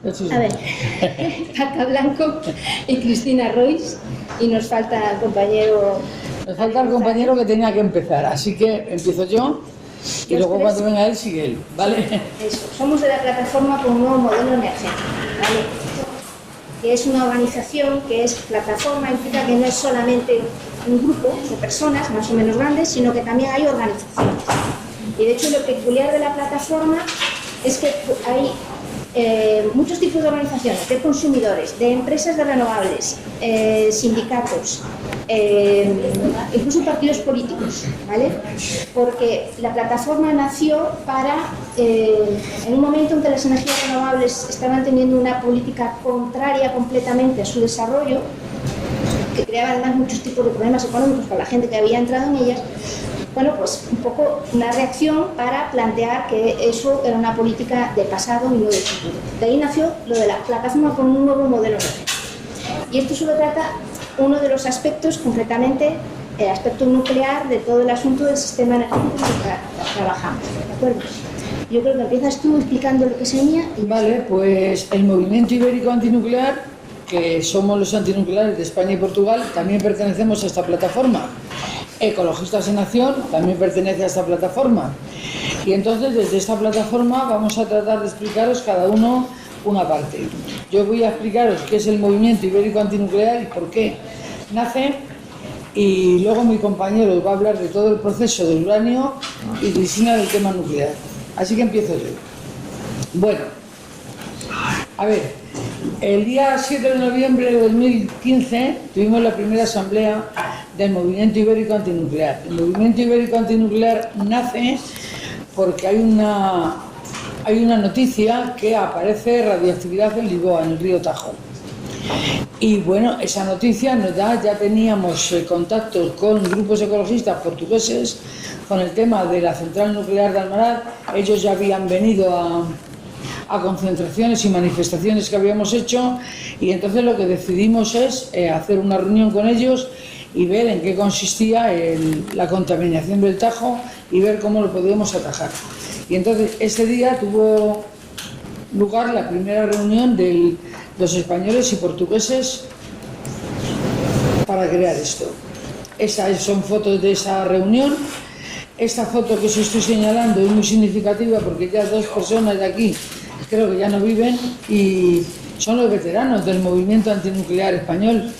A ver, Paca Blanco y Cristina Royce, y nos falta el compañero... Me falta el compañero que tenía que empezar, así que empiezo yo y luego cuando venga él sigue él, ¿vale? Eso, somos de la plataforma por un nuevo modelo energético, ¿vale? Que es una organización que es plataforma, implica que no es solamente un grupo de personas más o menos grandes, sino que también hay organizaciones. Y de hecho lo peculiar de la plataforma es que hay muchos tipos de organizaciones, de consumidores, de empresas de renovables, sindicatos, incluso partidos políticos, ¿vale? Porque la plataforma nació para, en un momento en que las energías renovables estaban teniendo una política contraria completamente a su desarrollo, que creaba además muchos tipos de problemas económicos para la gente que había entrado en ellas. Bueno, pues un poco una reacción para plantear que eso era una política de pasado y no de futuro. De ahí nació lo de la plataforma con un nuevo modelo energético. Y esto solo trata uno de los aspectos, concretamente el aspecto nuclear de todo el asunto del sistema energético que trabajamos. ¿De acuerdo? Yo creo que empiezas tú explicando lo que es ENIA. Vale, pues el Movimiento Ibérico Antinuclear, que somos los antinucleares de España y Portugal, también pertenecemos a esta plataforma. Ecologistas en Acción también pertenece a esta plataforma. Y entonces desde esta plataforma vamos a tratar de explicaros cada uno una parte. Yo voy a explicaros qué es el Movimiento Ibérico Antinuclear y por qué nace, y luego mi compañero os va a hablar de todo el proceso del uranio y Cristina del tema nuclear. Así que empiezo yo. Bueno, a ver, el día 7 de noviembre de 2015 tuvimos la primera asamblea del Movimiento Ibérico Antinuclear. El Movimiento Ibérico Antinuclear nace porque hay una noticia que aparece radioactividad en Lisboa, en el río Tajo. Y bueno, esa noticia nos da, ya teníamos contactos con grupos ecologistas portugueses con el tema de la central nuclear de Almaraz. Ellos ya habían venido a concentraciones y manifestaciones que habíamos hecho, y entonces lo que decidimos es hacer una reunión con ellos y ver en qué consistía la contaminación del Tajo y ver cómo lo podíamos atajar. Y entonces ese día tuvo lugar la primera reunión de los españoles y portugueses para crear esto. Esas son fotos de esa reunión. Esta foto que os estoy señalando es muy significativa porque ya dos personas de aquí creo que ya no viven y son los veteranos del movimiento antinuclear español.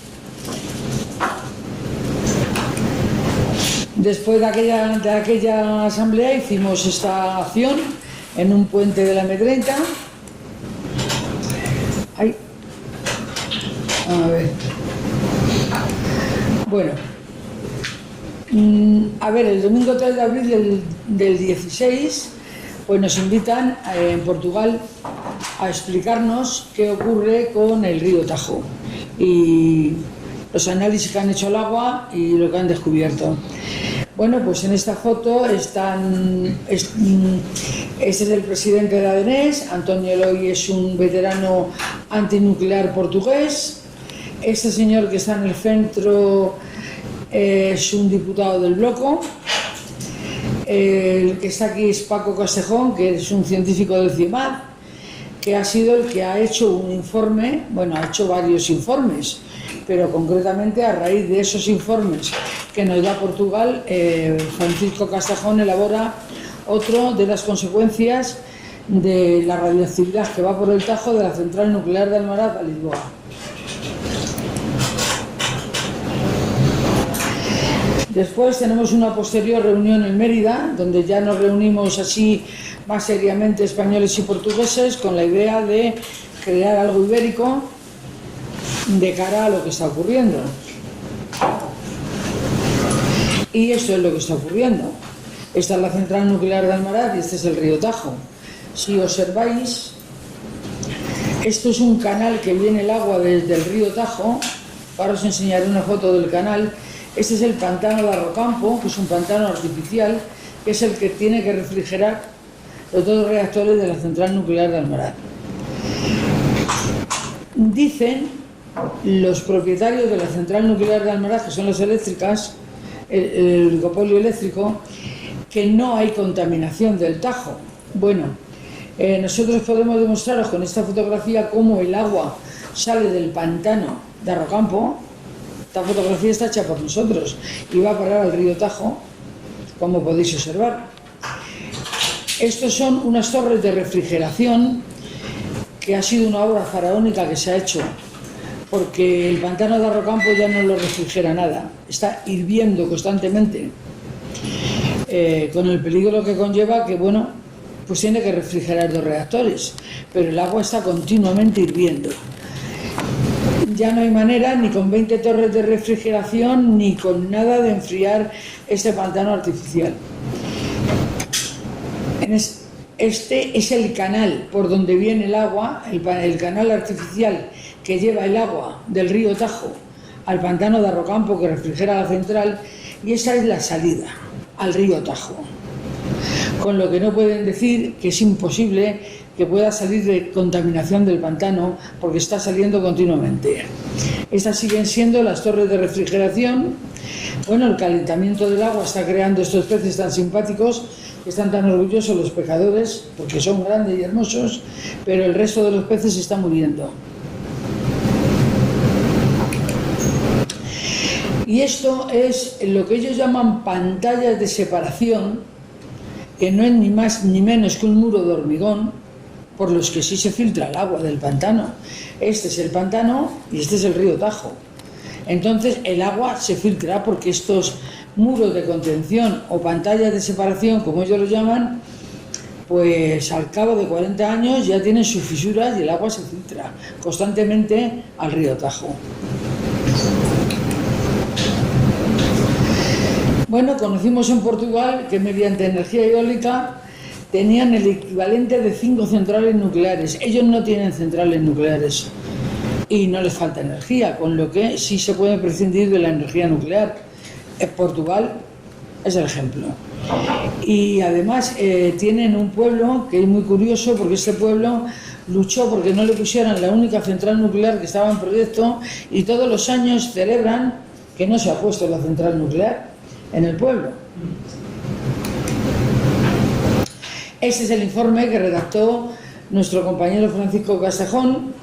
Después de aquella asamblea hicimos esta acción en un puente de la M30. Ay. A ver. Bueno. A ver, el domingo 3 de abril del 16, pues nos invitan en Portugal a explicarnos qué ocurre con el río Tajo y los análisis que han hecho al agua y lo que han descubierto. Bueno, pues en esta foto este es el presidente de ADNES, Antonio Eloy es un veterano antinuclear portugués. Este señor que está en el centro es un diputado del Bloco. El que está aquí es Paco Castejón, que es un científico del CIEMAT, que ha sido el que ha hecho un informe, bueno, ha hecho varios informes, pero concretamente a raíz de esos informes que nos da Portugal, Francisco Castejón elabora otro de las consecuencias de la radioactividad que va por el Tajo de la central nuclear de Almaraz a Lisboa. Después tenemos una posterior reunión en Mérida, donde ya nos reunimos así más seriamente españoles y portugueses con la idea de crear algo ibérico de cara a lo que está ocurriendo. Y esto es lo que está ocurriendo. Esta es la central nuclear de Almaraz y este es el río Tajo. Si observáis, esto es un canal que viene el agua desde el río Tajo. Ahora os enseñaré una foto del canal. Este es el pantano de Arrocampo, que es un pantano artificial, que es el que tiene que refrigerar los dos reactores de la central nuclear de Almaraz. Dicen los propietarios de la central nuclear de Almaraz, que son las eléctricas, el oligopolio eléctrico, que no hay contaminación del Tajo. Bueno, Nosotros podemos demostraros con esta fotografía cómo el agua sale del pantano de Arrocampo. Esta fotografía está hecha por nosotros y va a parar al río Tajo, como podéis observar. Estos son unas torres de refrigeración que ha sido una obra faraónica que se ha hecho porque el pantano de Arrocampo ya no lo refrigera nada, está hirviendo constantemente, con el peligro que conlleva que, bueno, pues tiene que refrigerar 2 reactores, pero el agua está continuamente hirviendo. Ya no hay manera, ni con 20 torres de refrigeración, ni con nada, de enfriar este pantano artificial. Este es el canal por donde viene el agua, el canal artificial que lleva el agua del río Tajo al pantano de Arrocampo, que refrigera la central, y esa es la salida al río Tajo. Con lo que no pueden decir que es imposible que pueda salir de contaminación del pantano, porque está saliendo continuamente. Estas siguen siendo las torres de refrigeración. Bueno, el calentamiento del agua está creando estos peces tan simpáticos, que están tan orgullosos los pescadores, porque son grandes y hermosos, pero el resto de los peces está muriendo. Y esto es lo que ellos llaman pantallas de separación, que no es ni más ni menos que un muro de hormigón, por los que sí se filtra el agua del pantano. Este es el pantano y este es el río Tajo. Entonces el agua se filtra porque estos muros de contención o pantallas de separación, como ellos lo llaman, pues al cabo de 40 años ya tienen sus fisuras y el agua se filtra constantemente al río Tajo. Bueno, conocimos en Portugal que mediante energía eólica tenían el equivalente de 5 centrales nucleares. Ellos no tienen centrales nucleares y no les falta energía, con lo que sí se puede prescindir de la energía nuclear. Portugal es el ejemplo. Y además tienen un pueblo que es muy curioso, porque este pueblo luchó porque no le pusieran la única central nuclear que estaba en proyecto, y todos los años celebran que no se ha puesto la central nuclear en el pueblo. Este es el informe que redactó nuestro compañero Francisco Castejón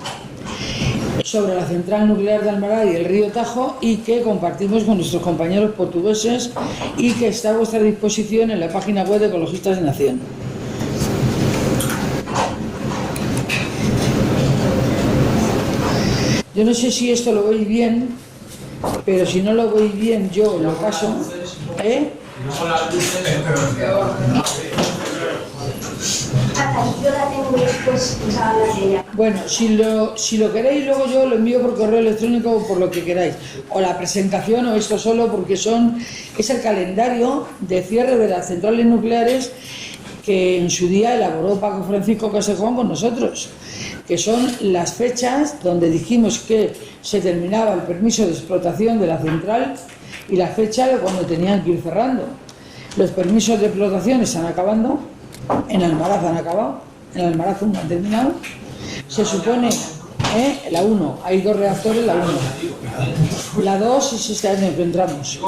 sobre la central nuclear de Almaraz y el río Tajo, y que compartimos con nuestros compañeros portugueses y que está a vuestra disposición en la página web de Ecologistas en Acción. Yo no sé si esto lo veis bien, pero si no lo veis bien yo lo paso. Yo la tengo después, a hablar de ella. Bueno, si lo queréis, luego yo lo envío por correo electrónico o por lo que queráis, o la presentación o esto solo, porque es el calendario de cierre de las centrales nucleares que en su día elaboró Paco Francisco Castejón con nosotros, que son las fechas donde dijimos que se terminaba el permiso de explotación de la central y la fecha de cuando tenían que ir cerrando. Los permisos de explotación están acabando, en Almaraz han acabado, en Almaraz 1 han terminado. Se supone, la 1, hay 2 reactores, la 1. La 2 es este año que entramos.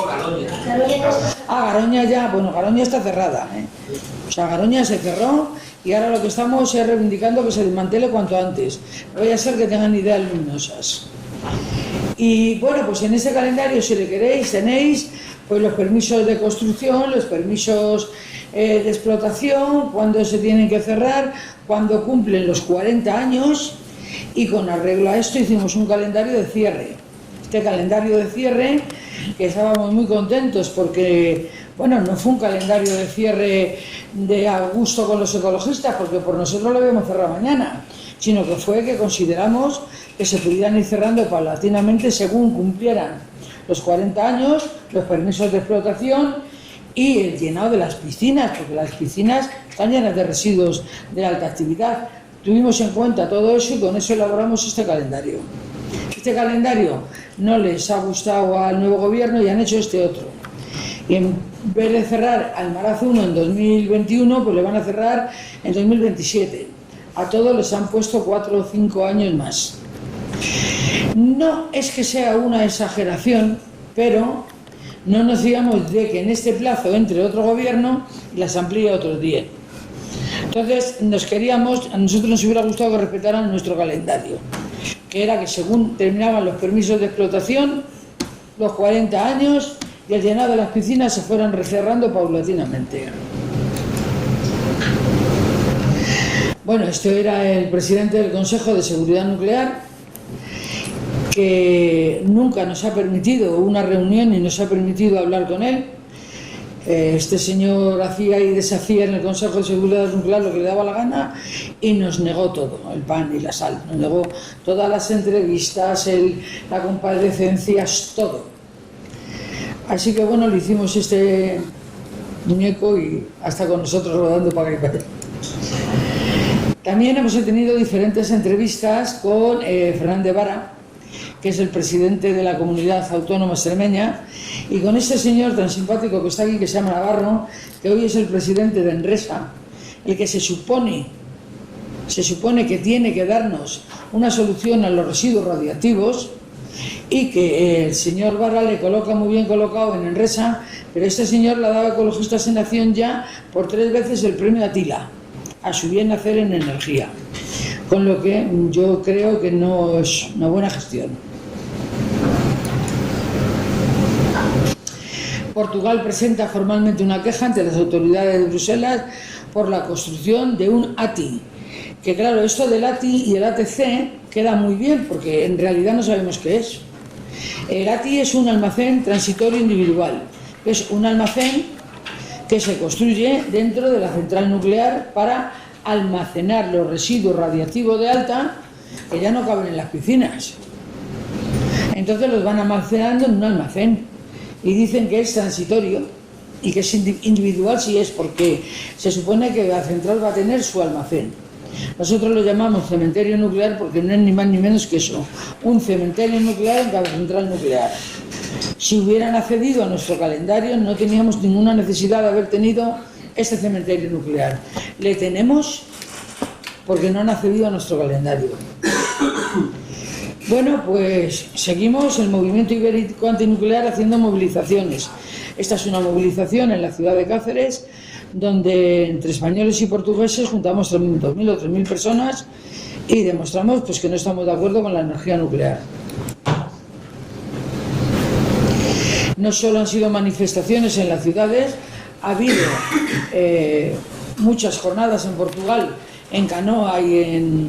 Garoña ya, bueno, Garoña está cerrada. O sea, Garoña se cerró y ahora lo que estamos es reivindicando que se desmantele cuanto antes. No vaya a ser que tengan ideas luminosas. Y bueno, pues en este calendario, si le queréis, tenéis pues los permisos de construcción, los permisos de explotación, cuándo se tienen que cerrar, cuándo cumplen los 40 años, y con arreglo a esto hicimos un calendario de cierre. Este calendario de cierre, que estábamos muy contentos porque, bueno, no fue un calendario de cierre de a gusto con los ecologistas, porque por nosotros lo habíamos cerrado mañana, sino que fue que consideramos que se pudieran ir cerrando paulatinamente según cumplieran los 40 años, los permisos de explotación y el llenado de las piscinas, porque las piscinas están llenas de residuos de alta actividad. Tuvimos en cuenta todo eso y con eso elaboramos este calendario. Este calendario no les ha gustado al nuevo gobierno y han hecho este otro. Y en vez de cerrar Almaraz 1 en 2021, pues le van a cerrar en 2027. A todos les han puesto 4 o 5 años más. No es que sea una exageración, pero no nos fiamos de que en este plazo entre otro gobierno y las amplíe otros 10. Entonces, a nosotros nos hubiera gustado que respetaran nuestro calendario, que era que según terminaban los permisos de explotación, los 40 años y el llenado de las piscinas se fueran recerrando paulatinamente. Bueno, este era el presidente del Consejo de Seguridad Nuclear, que nunca nos ha permitido una reunión y nos ha permitido hablar con él. Este señor hacía y deshacía en el Consejo de Seguridad Nuclear lo que le daba la gana y nos negó todo, el pan y la sal, nos negó todas las entrevistas, la comparecencia, todo. Así que bueno, le hicimos este muñeco y hasta con nosotros rodando para acá y para allá. También hemos tenido diferentes entrevistas con Fernández Vara, que es el presidente de la Comunidad Autónoma Extremeña, y con este señor tan simpático que está aquí, que se llama Navarro, que hoy es el presidente de Enresa, el que se supone que tiene que darnos una solución a los residuos radiactivos, y que el señor Vara le coloca muy bien colocado en Enresa, pero este señor le ha dado a Ecologistas en Acción ya por 3 veces el premio Atila, a su bien hacer en energía, con lo que yo creo que no es una buena gestión. Portugal presenta formalmente una queja ante las autoridades de Bruselas por la construcción de un ATI, que claro, esto del ATI y el ATC queda muy bien porque en realidad no sabemos qué es. El ATI es un almacén transitorio individual, es un almacén que se construye dentro de la central nuclear para almacenar los residuos radiactivos de alta que ya no caben en las piscinas. Entonces los van almacenando en un almacén y dicen que es transitorio y que es individual, sí es, porque se supone que la central va a tener su almacén. Nosotros lo llamamos cementerio nuclear porque no es ni más ni menos que eso, un cementerio nuclear en cada central nuclear. Si hubieran accedido a nuestro calendario no teníamos ninguna necesidad de haber tenido este cementerio nuclear. Le tenemos porque no han accedido a nuestro calendario. Bueno, pues seguimos el movimiento ibérico antinuclear haciendo movilizaciones. Esta es una movilización en la ciudad de Cáceres, donde entre españoles y portugueses juntamos 2.000 o 3.000 personas y demostramos pues, que no estamos de acuerdo con la energía nuclear. No solo han sido manifestaciones en las ciudades, ha habido muchas jornadas en Portugal, en canoa y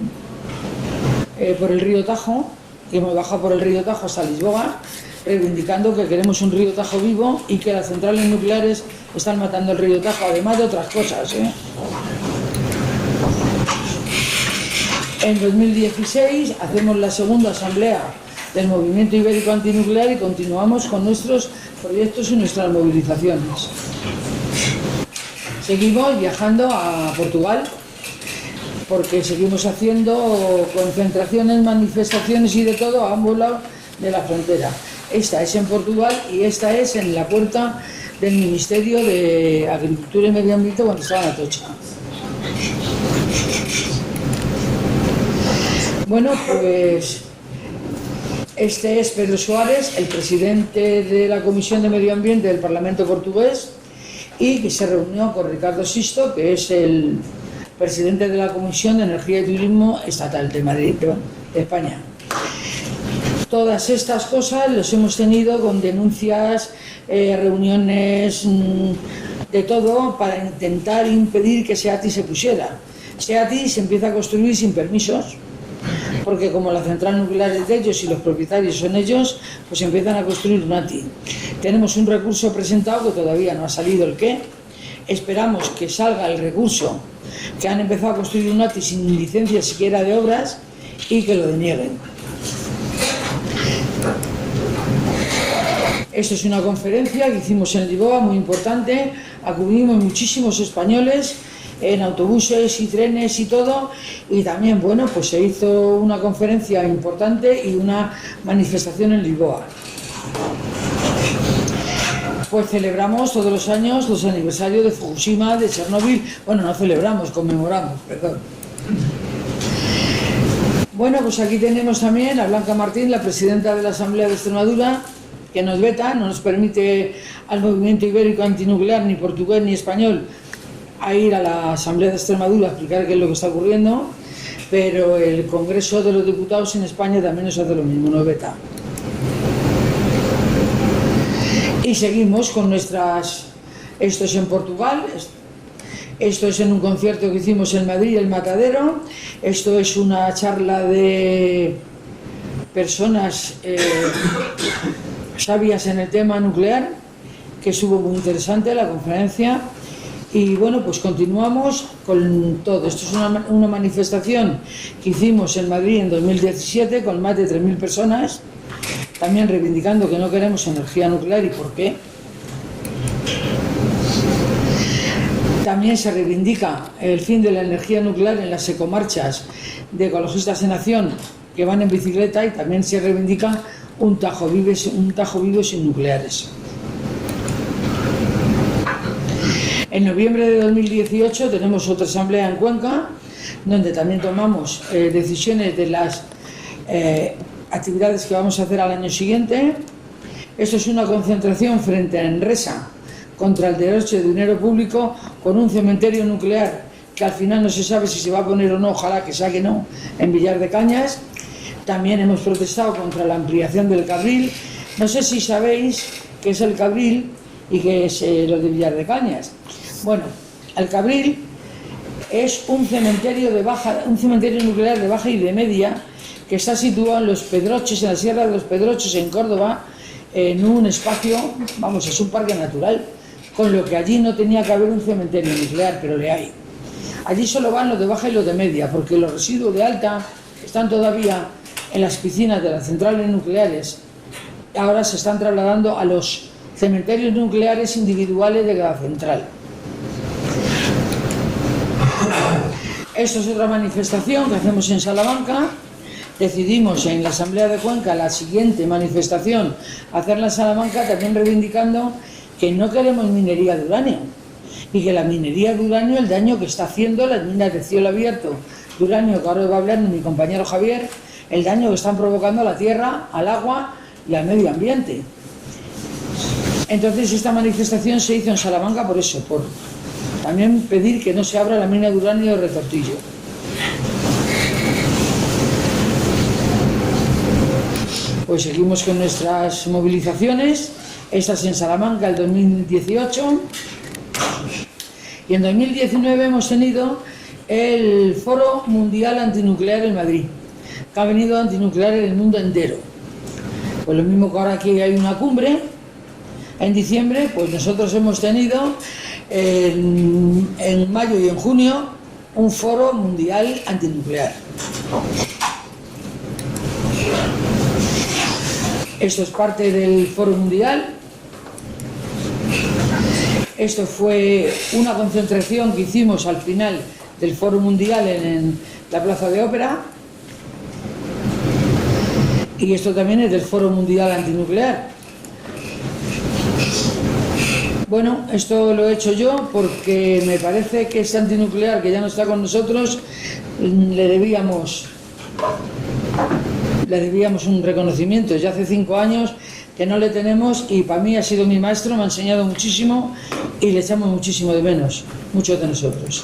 por el río Tajo, que hemos bajado por el río Tajo hasta Lisboa, reivindicando que queremos un río Tajo vivo y que las centrales nucleares están matando el río Tajo, además de otras cosas. En 2016 hacemos la segunda asamblea del movimiento ibérico antinuclear y continuamos con nuestros proyectos y nuestras movilizaciones. Seguimos viajando a Portugal porque seguimos haciendo concentraciones, manifestaciones y de todo a ambos lados de la frontera. Esta es en Portugal y esta es en la puerta del Ministerio de Agricultura y Medio Ambiente cuando estaba en Atocha. Bueno, pues este es Pedro Soares, el presidente de la Comisión de Medio Ambiente del Parlamento portugués, y que se reunió con Ricardo Sisto, que es el presidente de la Comisión de Energía y Turismo Estatal de Madrid, de España. Todas estas cosas las hemos tenido con denuncias, reuniones, de todo, para intentar impedir que SEATI se pusiera. SEATI se empieza a construir sin permisos, porque como la central nuclear es de ellos y los propietarios son ellos, pues empiezan a construir un ATI. Tenemos un recurso presentado que todavía no ha salido el qué. Esperamos que salga el recurso, que han empezado a construir un ATI sin licencia siquiera de obras y que lo denieguen. Esto es una conferencia que hicimos en Lisboa, muy importante. Acudimos muchísimos españoles en autobuses y trenes y todo, y también, bueno, pues se hizo una conferencia importante y una manifestación en Lisboa. Pues celebramos todos los años los aniversarios de Fukushima, de Chernóbil. Bueno, no celebramos, conmemoramos, perdón. Bueno, pues aquí tenemos también a Blanca Martín, la presidenta de la Asamblea de Extremadura, que nos veta, no nos permite al movimiento ibérico antinuclear, ni portugués ni español, a ir a la Asamblea de Extremadura a explicar qué es lo que está ocurriendo, pero el Congreso de los Diputados en España también nos hace lo mismo, nos veta. Y seguimos con nuestras... Esto es en Portugal, esto es en un concierto que hicimos en Madrid, El Matadero. Esto es una charla de personas sabias en el tema nuclear, que estuvo muy interesante la conferencia. Y bueno, pues continuamos con todo. Esto es una manifestación que hicimos en Madrid en 2017 con más de 3.000 personas, también reivindicando que no queremos energía nuclear y por qué. También se reivindica el fin de la energía nuclear en las ecomarchas de Ecologistas en Acción que van en bicicleta, y también se reivindica un Tajo Vive sin nucleares. En noviembre de 2018 tenemos otra asamblea en Cuenca, donde también tomamos decisiones de las actividades que vamos a hacer al año siguiente. Esto es una concentración frente a Enresa contra el derecho de dinero público, con un cementerio nuclear que al final no se sabe si se va a poner o no, ojalá que sea que no, en Villar de Cañas. También hemos protestado contra la ampliación del Cabril. No sé si sabéis qué es el Cabril y qué es lo de Villar de Cañas. Bueno, el Cabril es un cementerio nuclear de baja y de media que está situado en Los Pedroches, en la Sierra de los Pedroches, en Córdoba, en un espacio, vamos, es un parque natural, con lo que allí no tenía que haber un cementerio nuclear, pero le hay. Allí solo van los de baja y los de media, porque los residuos de alta están todavía en las piscinas de las centrales nucleares. Ahora se están trasladando a los cementerios nucleares individuales de cada central. Esto es otra manifestación que hacemos en Salamanca. Decidimos en la Asamblea de Cuenca la siguiente manifestación hacerla en Salamanca, también reivindicando que no queremos minería de uranio, y que la minería de uranio, el daño que está haciendo las minas de cielo abierto de uranio, que ahora va a hablar mi compañero Javier, el daño que están provocando a la tierra, al agua y al medio ambiente. Entonces esta manifestación se hizo en Salamanca por eso, por también pedir que no se abra la mina de uranio de Retortillo. Pues seguimos con nuestras movilizaciones. Esta es en Salamanca el 2018. Y en 2019 hemos tenido el Foro Mundial Antinuclear en Madrid, que ha venido antinuclear en el mundo entero. Pues lo mismo que ahora aquí hay una cumbre en diciembre, pues nosotros hemos tenido en mayo y en junio un Foro Mundial Antinuclear. Esto es parte del Foro Mundial. Esto fue una concentración que hicimos al final del Foro Mundial en la Plaza de Ópera. Y esto también es del Foro Mundial Antinuclear. Bueno, esto lo he hecho yo porque me parece que ese antinuclear que ya no está con nosotros le debíamos un reconocimiento. Ya hace 5 años que no le tenemos, y para mí ha sido mi maestro, me ha enseñado muchísimo y le echamos muchísimo de menos, muchos de nosotros.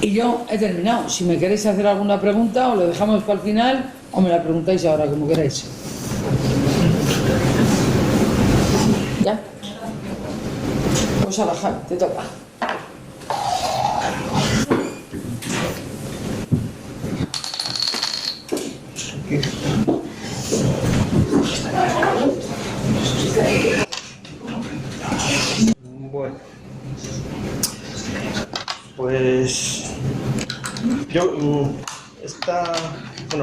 Y yo he terminado. Si me queréis hacer alguna pregunta, o lo dejamos para el final o me la preguntáis ahora, como queráis. ¿Ya? Pues a bajar, te toca. Bueno, pues yo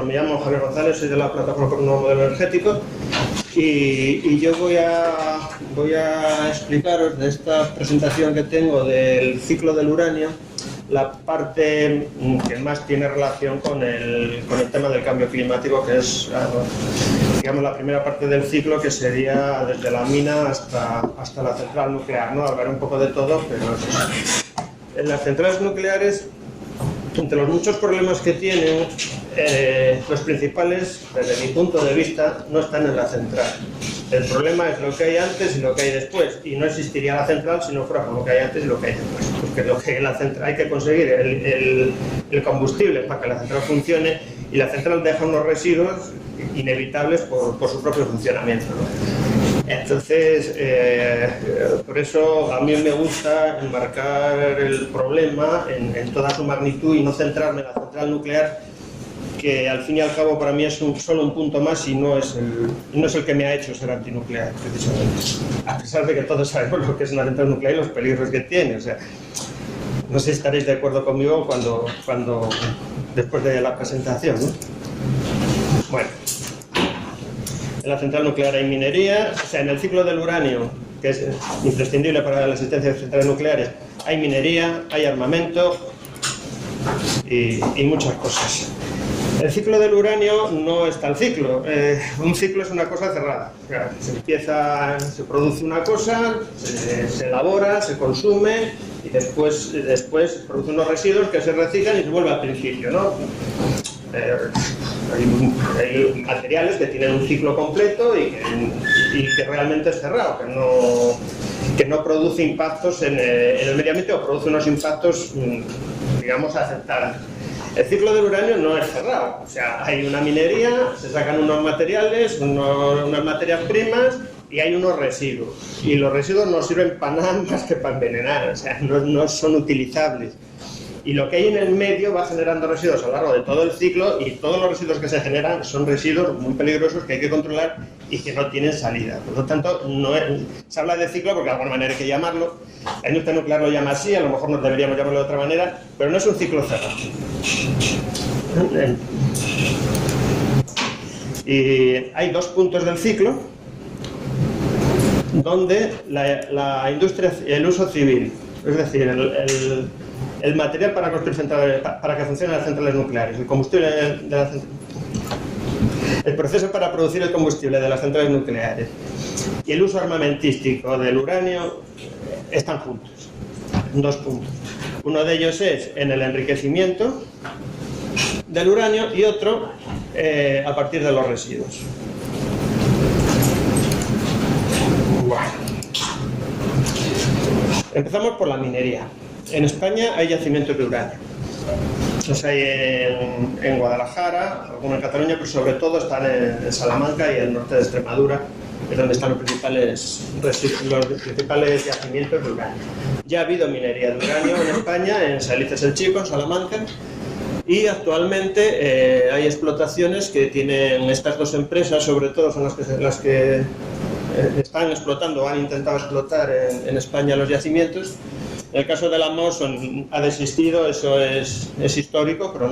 me llamo Javier González, soy de la Plataforma por un Nuevo Modelo Energético, y yo voy a explicaros de esta presentación que tengo del ciclo del uranio la parte que más tiene relación con el tema del cambio climático, que es, digamos, la primera parte del ciclo, que sería desde la mina hasta la central nuclear, ¿no? Hablaré un poco de todo, pero en las centrales nucleares, entre los muchos problemas que tienen, los principales, desde mi punto de vista, no están en la central. El problema es lo que hay antes y lo que hay después, y no existiría la central si no fuera por lo que hay antes y lo que hay después, porque lo que la central, hay que conseguir el combustible para que la central funcione, y la central deja unos residuos inevitables por su propio funcionamiento, ¿no? Entonces, por eso a mí me gusta enmarcar el problema en toda su magnitud y no centrarme en la central nuclear, que al fin y al cabo para mí es solo un punto más y no es el que me ha hecho ser antinuclear, precisamente. A pesar de que todos sabemos lo que es una central nuclear y los peligros que tiene. O sea, no sé si estaréis de acuerdo conmigo cuando después de la presentación, ¿no? Bueno, en la central nuclear hay minería, o sea, en el ciclo del uranio, que es imprescindible para la existencia de centrales nucleares, hay minería, hay armamento y muchas cosas. El ciclo del uranio no es tal ciclo. Un ciclo es una cosa cerrada. O sea, se produce una cosa, se elabora, se consume y después se producen unos residuos que se reciclan y se vuelve al principio, ¿no? Hay materiales que tienen un ciclo completo y que realmente es cerrado, que no produce impactos en el medio ambiente o produce unos impactos, digamos, aceptables. El ciclo del uranio no es cerrado, o sea, hay una minería, se sacan unos materiales, unas materias primas y hay unos residuos. Y los residuos no sirven para nada más que para envenenar, o sea, no son utilizables. Y lo que hay en el medio va generando residuos a lo largo de todo el ciclo, y todos los residuos que se generan son residuos muy peligrosos que hay que controlar y que no tienen salida. Por lo tanto, se habla de ciclo porque de alguna manera hay que llamarlo. La industria nuclear lo llama así, a lo mejor no deberíamos llamarlo de otra manera, pero no es un ciclo cerrado. Y hay dos puntos del ciclo donde la industria, el uso civil, es decir, el material para construir centrales, para que funcionen las centrales nucleares, el combustible de las centrales, el proceso para producir el combustible de las centrales nucleares y el uso armamentístico del uranio están juntos, en dos puntos. Uno de ellos es en el enriquecimiento del uranio y otro a partir de los residuos. Bueno. Empezamos por la minería. En España hay yacimientos de uranio. Los hay en Guadalajara, algunos en Cataluña, pero sobre todo están en Salamanca y el norte de Extremadura, es donde están los principales yacimientos de uranio. Ya ha habido minería de uranio en España, en Salices el Chico, en Salamanca, y actualmente hay explotaciones que tienen estas dos empresas, sobre todo son las que están explotando o han intentado explotar en España los yacimientos. En el caso de la MOS ha desistido, eso es histórico, pero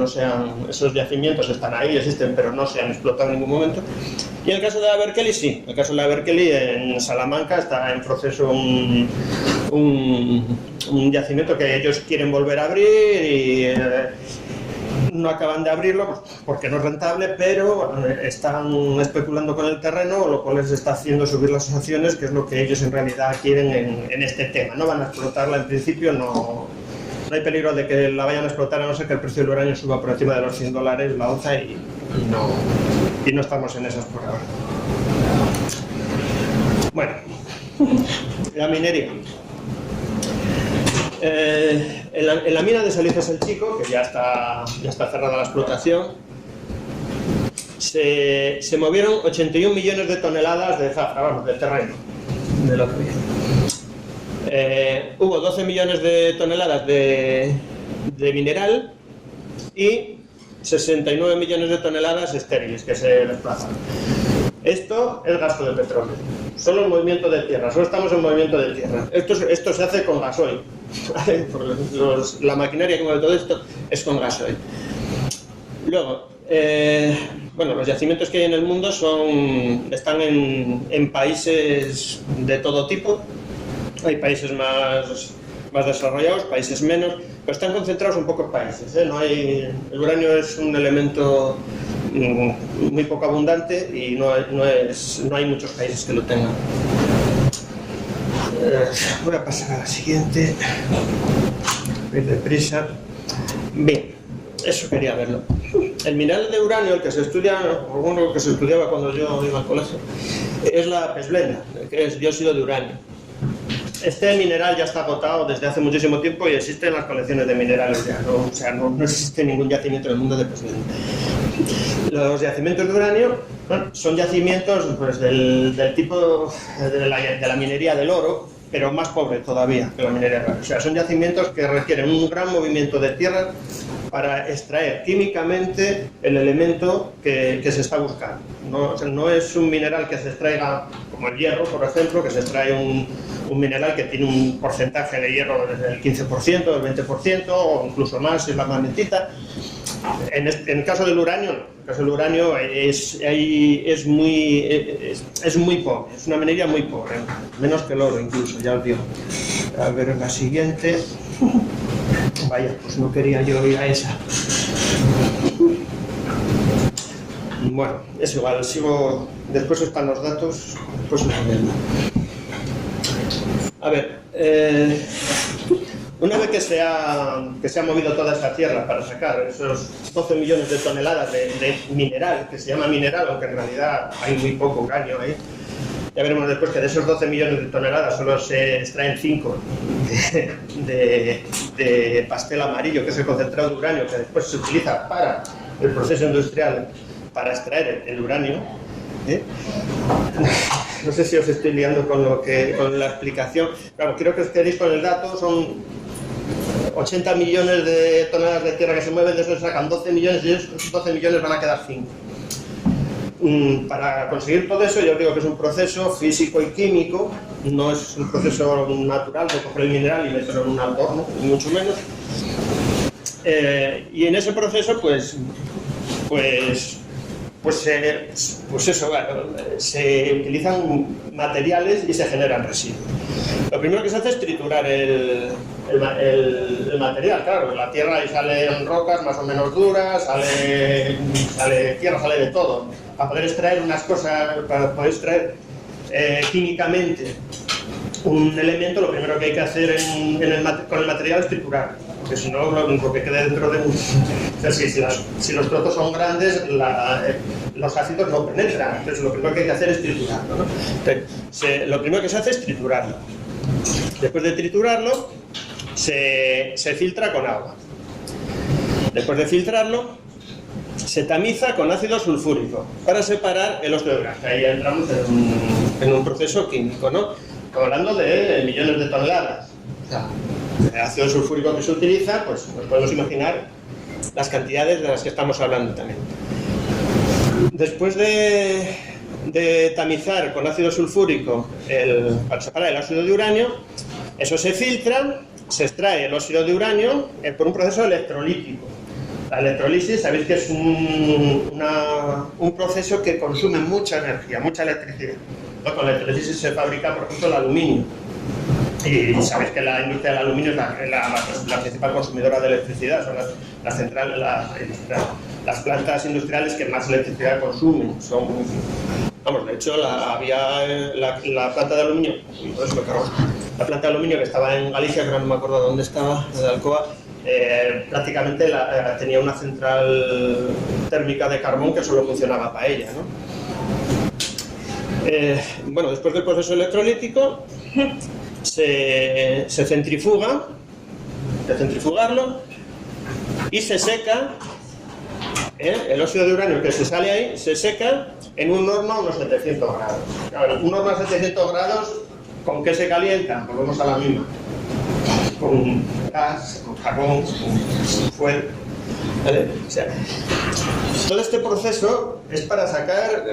esos yacimientos están ahí, existen, pero no se han explotado en ningún momento. Y en el caso de la Berkeley, sí. En el caso de la Berkeley, en Salamanca, está en proceso un yacimiento que ellos quieren volver a abrir y no acaban de abrirlo porque no es rentable, pero están especulando con el terreno, lo cual les está haciendo subir las acciones, que es lo que ellos en realidad quieren en este tema. No van a explotarla en principio, no hay peligro de que la vayan a explotar, a no ser que el precio del uranio suba por encima de los $100 la onza y no estamos en esas por ahora. Bueno, la minería. En la mina de Salices el Chico, que ya está cerrada la explotación, se movieron 81 millones de toneladas de zafra, vamos, del terreno, de lo que había. Hubo 12 millones de toneladas de mineral y 69 millones de toneladas estériles que se desplazan. Esto es gasto de petróleo, solo el movimiento de tierra, solo estamos en movimiento de tierra. Esto se hace con gasoil. La maquinaria que mueve todo esto es con gasoil. Luego, bueno, los yacimientos que hay en el mundo están en países de todo tipo. Hay países más desarrollados, países menos, pero están concentrados en pocos países, ¿eh? El uranio es un elemento muy poco abundante y no hay muchos países que lo tengan. Voy a pasar a la siguiente. Voy deprisa. Bien, eso quería verlo. El mineral de uranio, el que se estudia, o uno que se estudiaba cuando yo iba al colegio, es la pesblenda, que es dióxido de uranio. Este mineral ya está agotado desde hace muchísimo tiempo y existe en las colecciones de minerales ya, ¿no? O sea, no existe ningún yacimiento en el mundo de pesblenda. Los yacimientos de uranio, bueno, son yacimientos pues, del tipo de la minería del oro, pero más pobre todavía que la minería del oro. O sea, son yacimientos que requieren un gran movimiento de tierra para extraer químicamente el elemento que se está buscando. No, o sea, no es un mineral que se extraiga como el hierro, por ejemplo, que se extrae un mineral que tiene un porcentaje de hierro desde el 15%, del 20% o incluso más si es la magnetita. En el caso del uranio, no. En el caso del uranio es muy pobre, es una minería muy pobre, menos que el oro incluso, ya os digo. A ver, la siguiente. Vaya, pues no quería yo ir a esa. Bueno, es igual, sigo. Después están los datos, después los vemos. A ver, una vez que se ha movido toda esta tierra para sacar esos 12 millones de toneladas de mineral, que se llama mineral, aunque en realidad hay muy poco uranio ahí, ya veremos después que de esos 12 millones de toneladas solo se extraen 5 de pastel amarillo, que es el concentrado de uranio, que después se utiliza para el proceso industrial para extraer el uranio. No sé si os estoy liando con la explicación. Claro, creo que os queréis con el dato, son 80 millones de toneladas de tierra que se mueven, de eso se sacan 12 millones y esos 12 millones van a quedar 5. Para conseguir todo eso, yo digo que es un proceso físico y químico, no es un proceso natural de coger el mineral y meterlo en un horno, ni mucho menos. Y en ese proceso, pues eso, bueno, se utilizan materiales y se generan residuos. Lo primero que se hace es triturar el material, claro, la tierra ahí salen rocas más o menos duras, sale tierra, sale de todo. Para poder extraer unas cosas, para poder extraer químicamente un elemento, lo primero que hay que hacer con el material es triturar, porque si no, lo único que queda dentro de un... O sea, si los trozos son grandes, los ácidos no penetran, entonces lo primero que hay que hacer es triturarlo, ¿no? Entonces, lo primero que se hace es triturarlo. Después de triturarlo, se filtra con agua. Después de filtrarlo, se tamiza con ácido sulfúrico para separar el óxido de uranio. Ahí entramos en un proceso químico, ¿no? Estamos hablando de millones de toneladas. O sea, el ácido sulfúrico que se utiliza, pues nos podemos imaginar las cantidades de las que estamos hablando también. Después de tamizar con ácido sulfúrico para separar el óxido de uranio, eso se filtra, se extrae el óxido de uranio por un proceso electrolítico. La electrolisis, sabéis que es un proceso que consume mucha energía, mucha electricidad. Con la electrolisis se fabrica, por ejemplo, el aluminio. Y sabéis que la industria del aluminio es la principal consumidora de electricidad, son las plantas industriales que más electricidad consumen. De hecho, había la planta de aluminio, la planta de aluminio que estaba en Galicia, que no me acuerdo dónde estaba, de Alcoa, prácticamente tenía una central térmica de carbón que solo funcionaba para ella, ¿no? Después del proceso electrolítico se centrifuga, de centrifugarlo, y se seca el óxido de uranio que se sale ahí, se seca en un horno a unos 700 grados. Claro, un horno a 700 grados, ¿con qué se calienta? Volvemos a la misma. Con gas, con carbón, con fuego. ¿Vale? O sea, todo este proceso es para sacar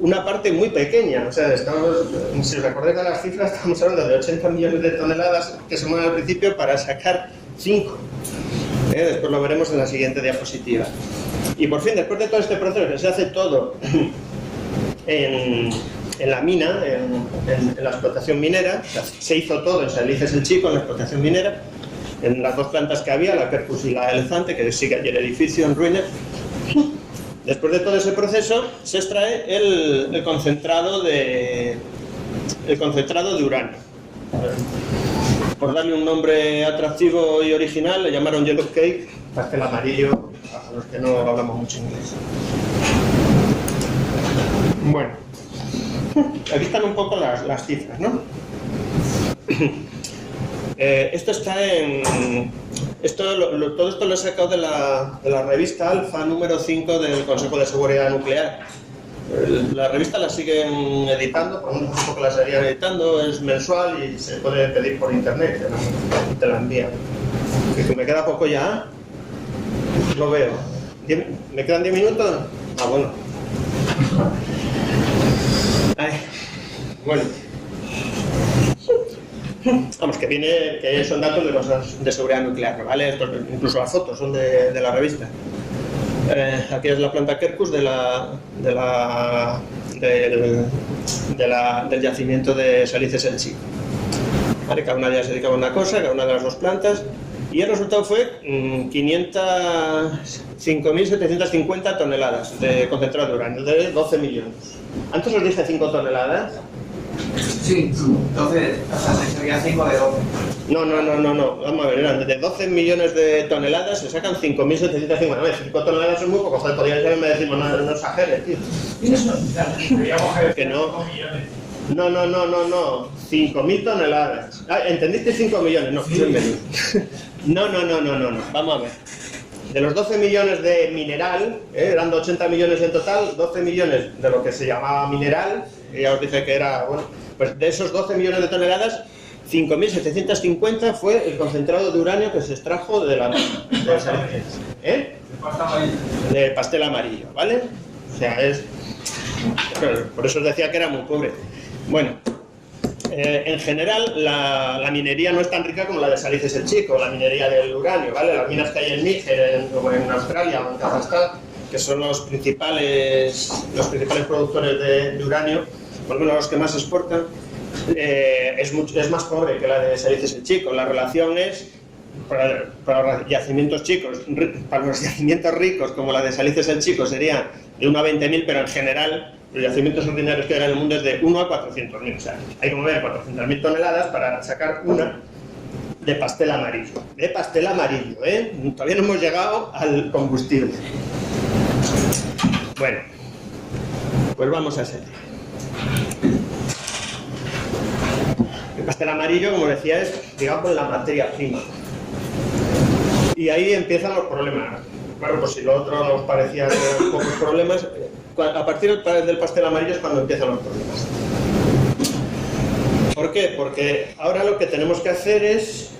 una parte muy pequeña. O sea, si os acordáis de las cifras, estamos hablando de 80 millones de toneladas que se mueven al principio para sacar 5. Después lo veremos en la siguiente diapositiva. Y por fin, después de todo este proceso que se hace todo en la mina, en la explotación minera, se hizo todo en San Lices el Chico, en la explotación minera, en las dos plantas que había, la Percus y la Elefante, que sigue allí el edificio en ruinas. Después de todo ese proceso se extrae el concentrado de uranio. Por darle un nombre atractivo y original, le llamaron yellow cake, pastel amarillo, a los que no hablamos mucho inglés. Bueno, aquí están un poco las cifras, ¿no? Esto está en... todo esto lo he sacado de la revista Alfa número 5 del Consejo de Seguridad Nuclear. La revista la siguen editando, por un tiempo que la seguían editando, es mensual y se puede pedir por internet, te la envían. Que me queda poco ya, lo veo. ¿Me quedan 10 minutos? Ah, bueno. Ay, bueno. Vamos, que son datos de cosas de seguridad nuclear, ¿vale? Esto, incluso las fotos son de la revista. Aquí es la planta Kerkus del yacimiento de Salices el Chico. ¿Vale? Cada una de ellas se dedicaba a una cosa, cada una de las dos plantas, y el resultado fue 5.750 toneladas de concentrado de uranio, de 12 millones. Antes os dije 5 toneladas. Sí, 12, o sea, sería 5 de 12. No, vamos a ver, eran de 12 millones de toneladas se sacan 5.750. A ver, 5 toneladas es muy poco, joder, podrías haberme decir, no exageres, tío. Que no. No, 5.000 toneladas. Ah, ¿entendiste 5 millones? No, no, vamos a ver. De los 12 millones de mineral, eran 80 millones en total, 12 millones de lo que se llamaba mineral, y ya os dije que era, bueno, pues de esos 12 millones de toneladas, 5.750 fue el concentrado de uranio que se extrajo de del pastel amarillo, ¿vale? O sea, por eso os decía que era muy pobre. Bueno, en general la minería no es tan rica como la de Salices el Chico, la minería del uranio, ¿vale? Las minas que hay en Níger, o en Australia o en Kazajstán, que son los principales productores de uranio, por lo menos los que más exportan, es más pobre que la de Salices el Chico. La relación es, para los yacimientos chicos, para los yacimientos ricos como la de Salices el Chico sería de 1 a 20.000, pero en general los yacimientos ordinarios que hay en el mundo es de 1 a 400.000. O sea, hay que mover 400.000 toneladas para sacar una de pastel amarillo. De pastel amarillo, ¿eh? Todavía no hemos llegado al combustible. Bueno, pues vamos a seguir. El pastel amarillo, como decía, es, digamos, la materia prima. Y ahí empiezan los problemas. Bueno, pues si lo otro nos parecía que eran pocos problemas, a partir del pastel amarillo es cuando empiezan los problemas. ¿Por qué? Porque ahora lo que tenemos que hacer es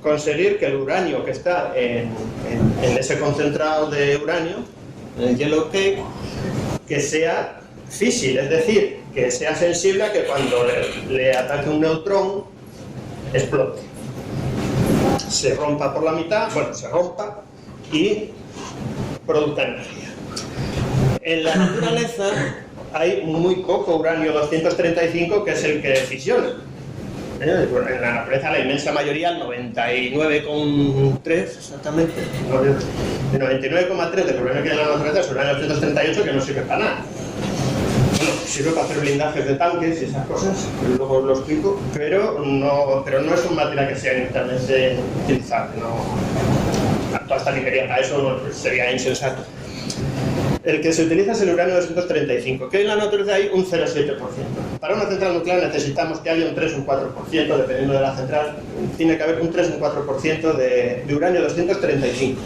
conseguir que el uranio que está en ese concentrado de uranio, en el yellow cake, que sea físil, es decir, que sea sensible a que cuando le ataque un neutrón explote. Se rompa por la mitad, bueno, se rompa y produzca energía. En la naturaleza hay muy poco uranio 235, que es el que fisiona. En la naturaleza la inmensa mayoría, el 99,3 exactamente, el 99,3 del uranio que hay en la naturaleza es uranio 238, que no sirve para nada. Bueno, sirve para hacer blindajes de tanques y esas cosas, que luego os lo explico, pero no es un material que sea inicialmente utilizable. Toda esta ingeniería para eso sería insensato. El que se utiliza es el uranio 235, que en la naturaleza hay un 0,7%. Para una central nuclear necesitamos que haya un 3 o un 4%, dependiendo de la central. Tiene que haber un 3 o un 4% de uranio 235.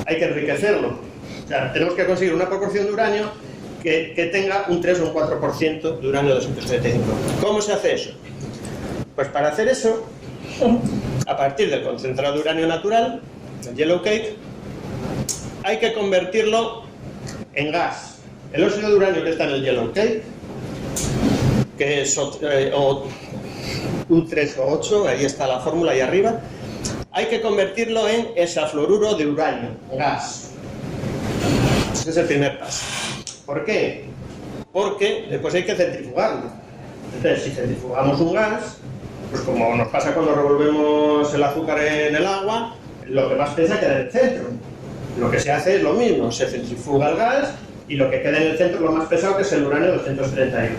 Hay que enriquecerlo. O sea, tenemos que conseguir una proporción de uranio que tenga un 3 o un 4% de uranio 235. ¿Cómo se hace eso? Pues para hacer eso, a partir del concentrado de uranio natural, el yellow cake, hay que convertirlo en gas. El óxido de uranio que está en el yellow cake, que es U3O8, ahí está la fórmula ahí arriba, hay que convertirlo en hexafluoruro de uranio, gas. Ese es el primer paso. ¿Por qué? Porque después hay que centrifugarlo. Entonces, si centrifugamos un gas, pues como nos pasa cuando revolvemos el azúcar en el agua, lo que más pesa queda en el centro. Lo que se hace es lo mismo, se centrifuga el gas y lo que queda en el centro es lo más pesado, que es el uranio 238.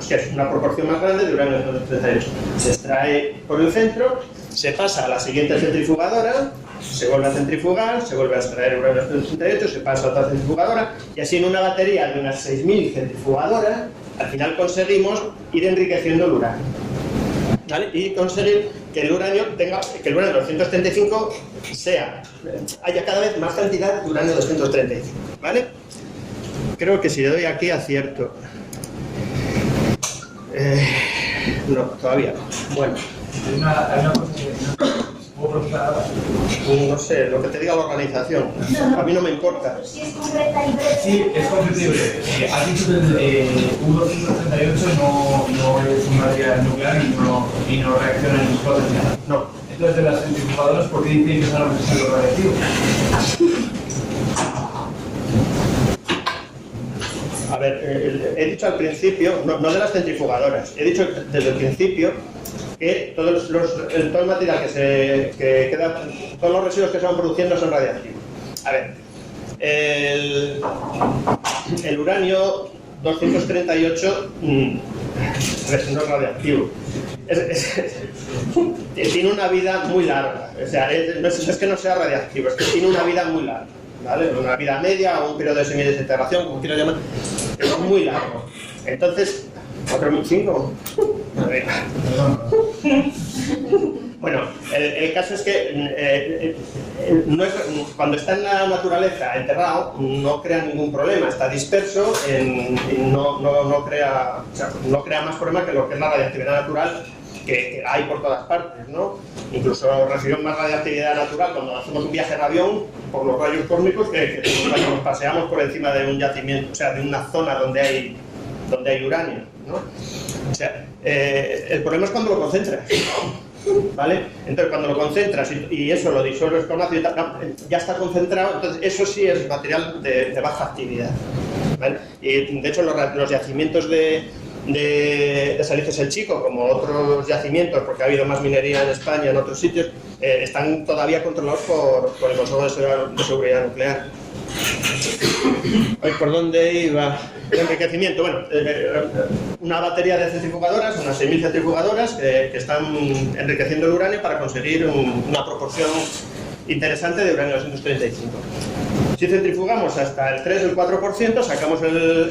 Que es una proporción más grande de uranio 238. Se extrae por el centro se pasa a la siguiente centrifugadora, se vuelve a centrifugar, se vuelve a extraer uranio 238, se pasa a otra centrifugadora, y así en una batería de unas 6.000 centrifugadoras, al final conseguimos ir enriqueciendo el uranio, ¿vale? Y conseguir que el uranio 235 haya cada vez más cantidad de uranio 235, ¿vale? Creo que si le doy aquí acierto. No, todavía no. Bueno. Hay una cosa que puedo preguntar ahora. No sé, lo que te diga la organización. A mí no me importa. Si es concreta y breve. Sí, es concreto y breve. Has dicho que el U-238 no es un material nuclear y no reacciona en potencial. No. Entonces, de las centrifugadoras, ¿por qué dicen que son los radiactivos? A ver, he dicho al principio, no de las centrifugadoras, he dicho desde el principio que todo el material que queda, todos los residuos que se van produciendo son radiactivos. A ver, el uranio 238 no es radiactivo. Tiene una vida muy larga. O sea, no es que no sea radiactivo, es que tiene una vida muy larga, ¿vale? Una vida media o un periodo de semidesintegración, como quieras llamar, es muy largo. Entonces, ¿4.005? Bueno, el caso es que cuando está en la naturaleza enterrado no crea ningún problema, está disperso, no crea más problema que lo que es la radiactividad natural que hay por todas partes, ¿no? Incluso recibimos más radiactividad natural cuando hacemos un viaje en avión por los rayos cósmicos que cuando nos paseamos por encima de un yacimiento, o sea, de una zona donde hay uranio, ¿no? O sea, el problema es cuando lo concentras, ¿vale? Entonces, cuando lo concentras y eso lo disuelves con ácido, ya está concentrado, entonces eso sí es material de baja actividad, ¿vale? Y de hecho los yacimientos de Salices el Chico, como otros yacimientos, porque ha habido más minería en España, en otros sitios, están todavía controlados por el Consejo de Seguridad Nuclear. ¿Por dónde iba? El enriquecimiento. Bueno, una batería de centrifugadoras, unas 6.000 centrifugadoras que están enriqueciendo el uranio para conseguir una proporción interesante de uranio 235. Si centrifugamos hasta el 3 o el 4%, sacamos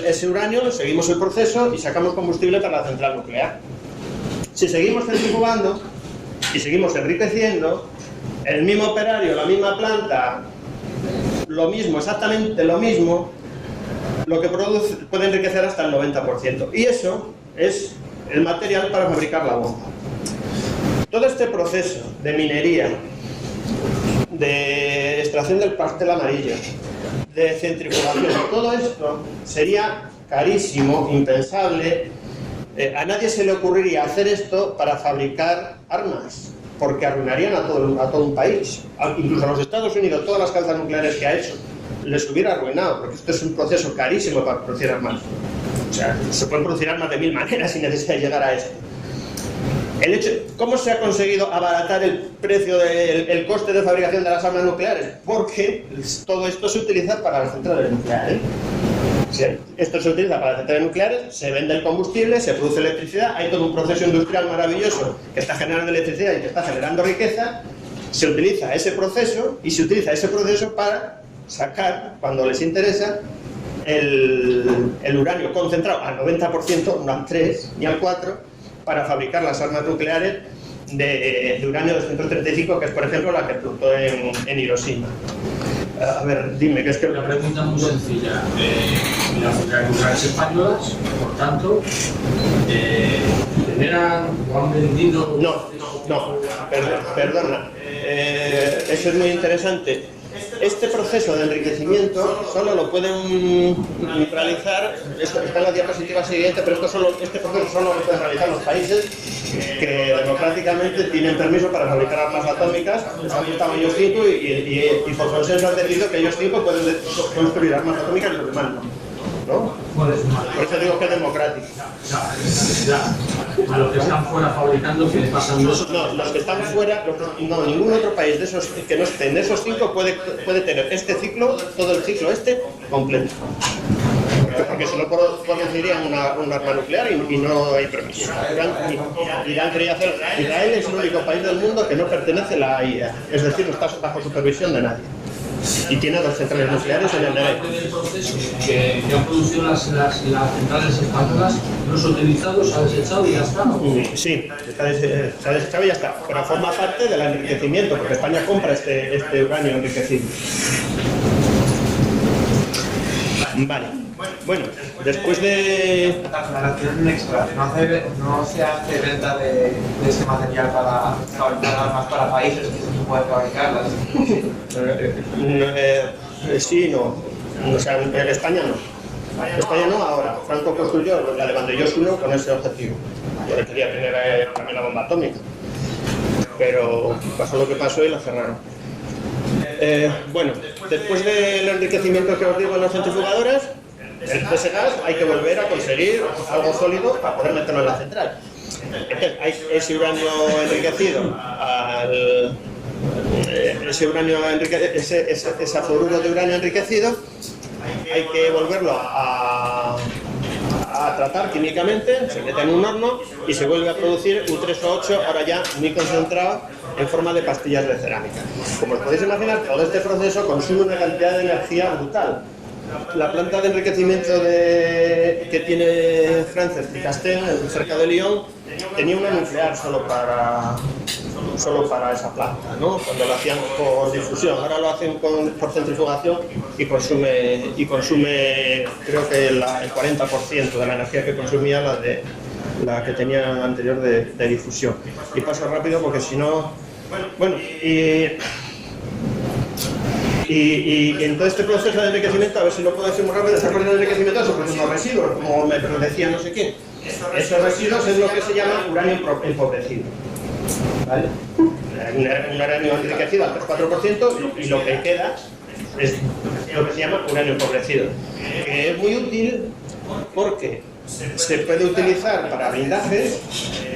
ese uranio, seguimos el proceso y sacamos combustible para la central nuclear. Si seguimos centrifugando y seguimos enriqueciendo, el mismo operario, la misma planta, lo mismo, exactamente lo mismo, lo que produce puede enriquecer hasta el 90%. Y eso es el material para fabricar la bomba. Todo este proceso de minería, de extracción del pastel amarillo, de centrifugación, todo esto sería carísimo, impensable. A nadie se le ocurriría hacer esto para fabricar armas, porque arruinarían a todo un país. Incluso a los Estados Unidos, todas las calzas nucleares que ha hecho, les hubiera arruinado, porque esto es un proceso carísimo para producir armas. O sea, se pueden producir armas de 1000 maneras sin necesidad de llegar a esto. ¿Cómo se ha conseguido abaratar el precio el coste de fabricación de las armas nucleares? Porque todo esto se utiliza para las centrales nucleares. O sea, esto se utiliza para las centrales nucleares, se vende el combustible, se produce electricidad, hay todo un proceso industrial maravilloso que está generando electricidad y que está generando riqueza. Se utiliza ese proceso y se utiliza ese proceso para sacar, cuando les interesa, el uranio concentrado al 90%, no al 3 ni al 4%, para fabricar las armas nucleares de uranio 235, que es, por ejemplo, la que explotó en Hiroshima. A ver, dime, ¿qué es que...? Una pregunta muy sencilla. Las centrales nucleares españolas, por tanto, ¿generan o han vendido...? No, perdona. Eso es muy interesante. Este proceso de enriquecimiento solo lo pueden realizar, está en la diapositiva siguiente, pero este proceso solo lo pueden realizar los países que democráticamente tienen permiso para fabricar armas atómicas, son tamaño 5 y por consenso han decidido que ellos 5 pueden construir armas atómicas y los demás no. Por eso digo que es democrático. A los que están fuera fabricando, ¿qué les pasa? No, los que están fuera, ningún otro país de esos que no estén de esos 5 puede tener este ciclo, todo el ciclo completo. porque si no producirían un arma nuclear y no hay permiso. Irán quería hacer. Israel es el único país del mundo que no pertenece a la AIEA, es decir, no está bajo supervisión de nadie. Y tiene 2 centrales nucleares en el Negev. del proceso que han producido las centrales españolas, no se ha utilizado, se ha desechado y ya está. Sí, se ha desechado y ya está. Pero forma parte del enriquecimiento, porque España compra este uranio enriquecido. Vale. Bueno, después de... La aclaración extra, no se hace venta de este material para fabricar armas para países que se pueden fabricarlas. Sí, no. O sea, en España no. España no ahora. Franco construyó la de Vandellós 1 con ese objetivo. Porque quería tener también la bomba atómica. Pero pasó lo que pasó y la cerraron. Bueno, después del enriquecimiento que os digo en las centrifugadoras, de ese gas hay que volver a conseguir algo sólido para poder meterlo en la central. Entonces, hay ese uranio enriquecido, ese fluoruro de uranio enriquecido, hay que volverlo a tratar químicamente, se mete en un horno y se vuelve a producir un 3O8, ahora ya muy concentrado, en forma de pastillas de cerámica. Como os podéis imaginar, todo este proceso consume una cantidad de energía brutal. La planta de enriquecimiento que tiene Frances Tricastin, cerca de Lyon, tenía una nuclear solo para esa planta, ¿no? Cuando lo hacían por difusión. Ahora lo hacen por centrifugación y consume creo que el 40% de la energía que consumía la que tenía anterior de difusión. Y paso rápido porque si no... Bueno, y en todo este proceso de enriquecimiento, a ver si lo puedo decir muy rápido, este proceso de enriquecimiento se producen unos residuos, como me decía no sé quién. Esos residuos es lo que se llama uranio empobrecido. ¿Vale? Un uranio enriquecido al 3-4% y lo que queda es lo que se llama uranio empobrecido, que es muy útil porque se puede utilizar para blindajes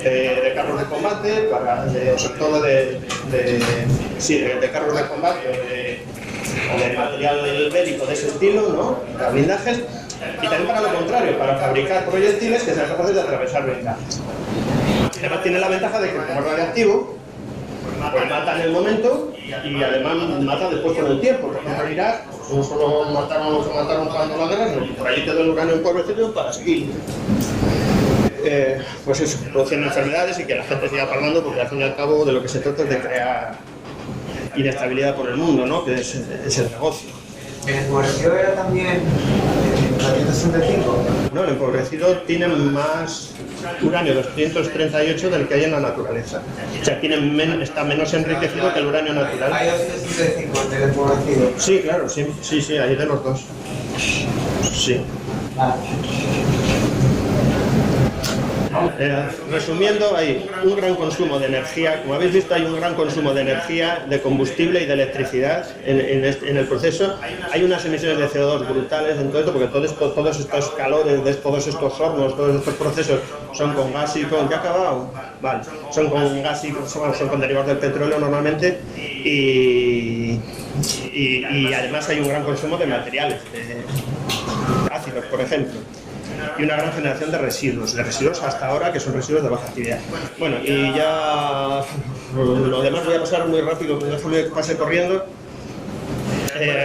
de carros de combate, sobre todo de carros de combate o de material bélico de ese estilo, ¿no? Para blindajes, y también para lo contrario, para fabricar proyectiles que sean capaces de atravesar blindajes. Además tiene la ventaja de que como es radiactivo, pues mata en el momento y además mata después con el tiempo. Por ejemplo, en Irak no solo mataron los que mataron cuando la guerra, sino que por ahí quedó el uranio empobrecido para seguir. Pues eso, produciendo enfermedades y que la gente siga palmando, porque al fin y al cabo de lo que se trata es de crear inestabilidad por el mundo, ¿no? Que es el negocio. ¿El empobrecido era también uranio 235? No, el empobrecido tiene más uranio 238 del que hay en la naturaleza. O sea, está menos enriquecido que el uranio natural. ¿Hay 235 del empobrecido? Sí, claro, sí, hay de los dos. Sí. Resumiendo, hay un gran consumo de energía. Como habéis visto, hay un gran consumo de energía, de combustible y de electricidad en el proceso. Hay unas emisiones de CO2 brutales en todo esto, porque todos estos calores, de todos estos hornos, todos estos procesos son con gas y con... ¿Ya ha acabado? Vale. Son con gas y son con derivados del petróleo normalmente y además hay un gran consumo de materiales, de ácidos, por ejemplo. Y una gran generación de residuos hasta ahora que son residuos de baja actividad. Bueno, y ya lo demás voy a pasar muy rápido, déjame que pase corriendo.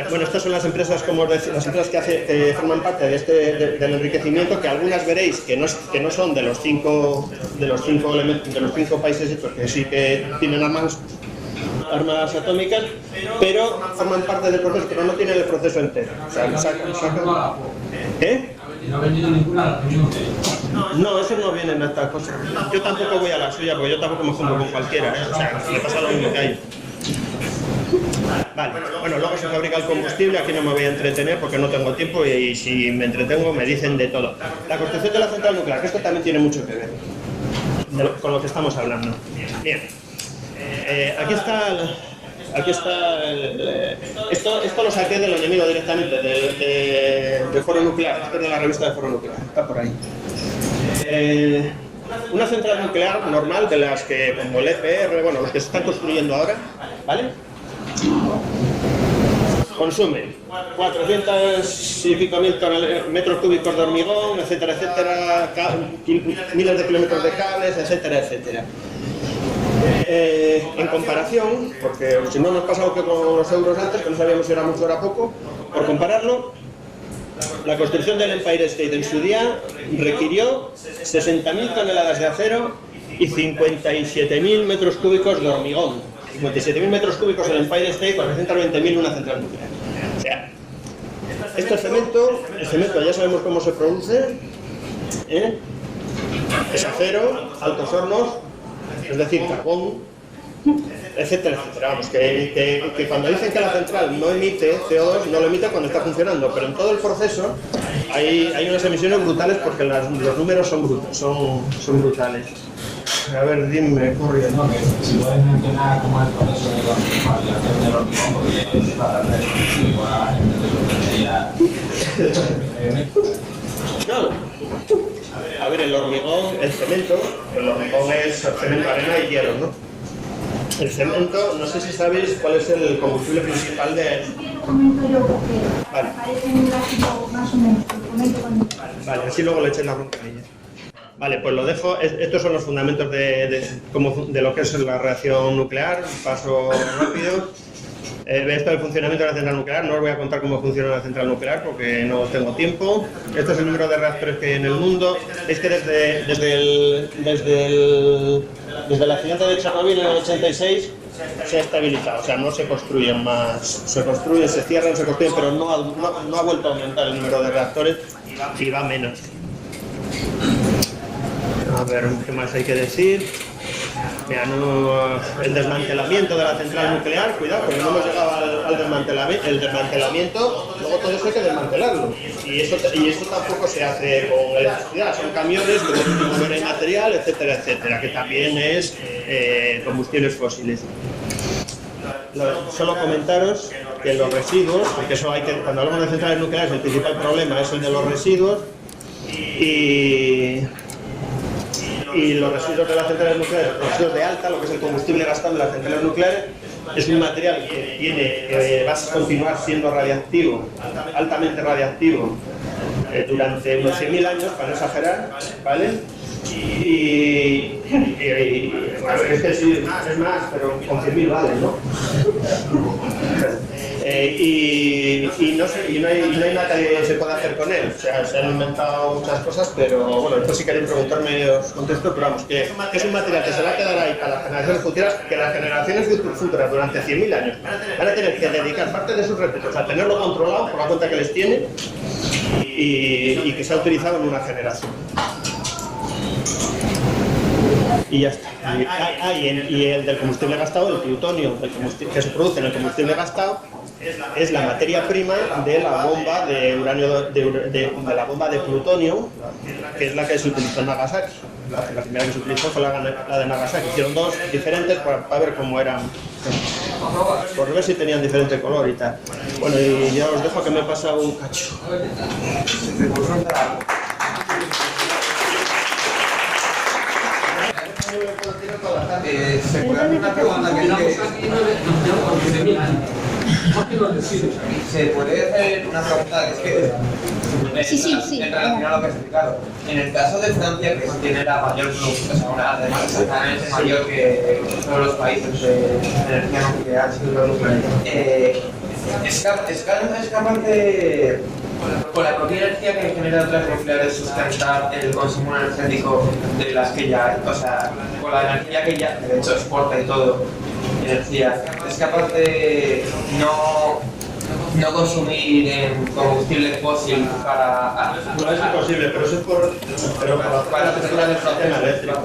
Bueno, estas son las empresas, como os decía, las empresas que forman parte de del enriquecimiento, que algunas veréis que no son de los cinco países estos que sí que tienen armas atómicas, pero forman parte del proceso, pero no tienen el proceso entero. O sea, sacan. ¿Eh? ¿No ha vendido ninguna a la reunión? No, eso no viene en estas cosas. Yo tampoco voy a la suya, porque yo tampoco me junto con cualquiera, ¿eh? O sea, me pasa lo mismo que hay. Vale, bueno, luego se fabrica el combustible, aquí no me voy a entretener porque no tengo tiempo y si me entretengo me dicen de todo. La construcción de la central nuclear, que esto también tiene mucho que ver con lo que estamos hablando. Bien, aquí está esto lo saqué del enemigo directamente, de Foro Nuclear, esto es de la revista de Foro Nuclear, está por ahí. Una central nuclear normal, de las que, como el EPR, bueno, los que se están construyendo ahora, ¿vale? consume 400 y pico mil metros cúbicos de hormigón, etcétera, etcétera, miles de kilómetros de cables, etcétera, etcétera. En comparación, porque si no nos pasa lo que con los euros antes, que no sabíamos si era mucho o era poco, por compararlo, la construcción del Empire State en su día requirió 60.000 toneladas de acero y 57.000 metros cúbicos de hormigón. 57.000 metros cúbicos del Empire State, 420.000 una central nuclear. O sea, este cemento, el cemento ya sabemos cómo se produce, es acero, altos hornos, es decir, carbón, etcétera, etcétera. Vamos, que cuando dicen que la central no emite CO2, no lo emite cuando está funcionando, pero en todo el proceso hay unas emisiones brutales porque los números son brutales. A ver, dime, corre. No, que si puedes mencionar cómo es el proceso de fabricación del hormigón, porque es para hacer Claro. A ver, el hormigón, el cemento es cemento, arena y hierro, ¿no? El cemento, no sé si sabéis cuál es el combustible principal de... Comento yo porque Vale. parece un gráfico más o menos. Comento cuando... Vale, así luego le echen la bronca a ella. Vale, pues lo dejo. Estos son los fundamentos de lo que es la reacción nuclear. Paso rápido. Esto del funcionamiento de la central nuclear. No os voy a contar cómo funciona la central nuclear porque no tengo tiempo. Este es el número de reactores que hay en el mundo. Es que desde el accidente de Chernobyl en el 86 se ha estabilizado. O sea, no se construyen más. Se construyen, se cierran, se construyen, pero no ha vuelto a aumentar el número de reactores y va menos. A ver, ¿qué más hay que decir? Mira, el desmantelamiento de la central nuclear, cuidado, porque no hemos llegado al desmantelamiento, luego todo eso hay que desmantelarlo. Y eso tampoco se hace con electricidad, son camiones con material, etcétera, etcétera, que también es combustibles fósiles. Solo comentaros que los residuos, porque eso cuando hablamos de centrales nucleares, el principal problema es el de los residuos, y los residuos de las centrales nucleares, los residuos de alta, lo que es el combustible gastado de las centrales nucleares, es un material que va a continuar siendo radiactivo, altamente radiactivo, durante unos 100.000 años, para no exagerar, ¿vale? A ver, es que sí, es más, pero con 100.000 vale, ¿no? No hay nada que se pueda hacer con él. O sea, se han inventado muchas cosas, pero bueno, esto si queréis preguntarme os contesto, pero vamos, que es un material que se va a quedar ahí para las generaciones futuras, que las generaciones futuras durante 100.000 años van a tener que dedicar parte de sus recursos a tenerlo controlado por la cuenta que les tiene y que se ha utilizado en una generación. Y ya está. Y el del combustible gastado, el plutonio, que se produce en el combustible gastado, es la materia prima de la bomba de uranio, de la bomba de plutonio, que es la que se utilizó en Nagasaki. La primera que se utilizó fue la de Nagasaki. Hicieron dos diferentes para ver cómo eran, por ver si tenían diferente color y tal. Bueno, y ya os dejo que me he pasado un cacho. Se puede hacer una pregunta que se puede hacer una pregunta en relación a lo que he explicado. En el caso de Francia, que tiene la mayor producción, o sea, una exactamente mayor que todos los países de energía nuclear, es capaz de, con la propia energía que generan otras nucleares, sustentar el consumo energético de las que ya hay, o sea, con la energía que ya, de hecho, exporta y todo, energía, es capaz de no consumir en combustible fósil para... No es imposible, pero eso es para la textura del sistema eléctrico.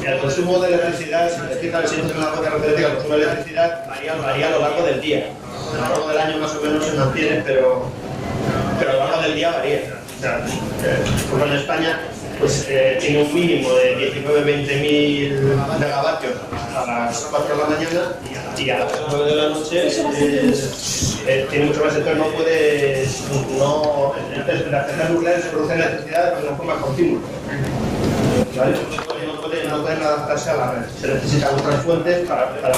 El consumo de electricidad, si te fijas, si no tenemos una fuente eléctrica, el consumo de electricidad varía a lo largo del día. A lo largo del año más o menos se mantiene, pero a lo largo del día varía. O sea, como en España, pues tiene un mínimo de 19-20.000 megavatios a las 4 de la mañana y a las 9 de la noche tiene mucho más, entonces no puedes, las centrales nucleares producen electricidad de una forma continua, ¿vale? No pueden adaptarse a la red, se necesitan otras fuentes para poder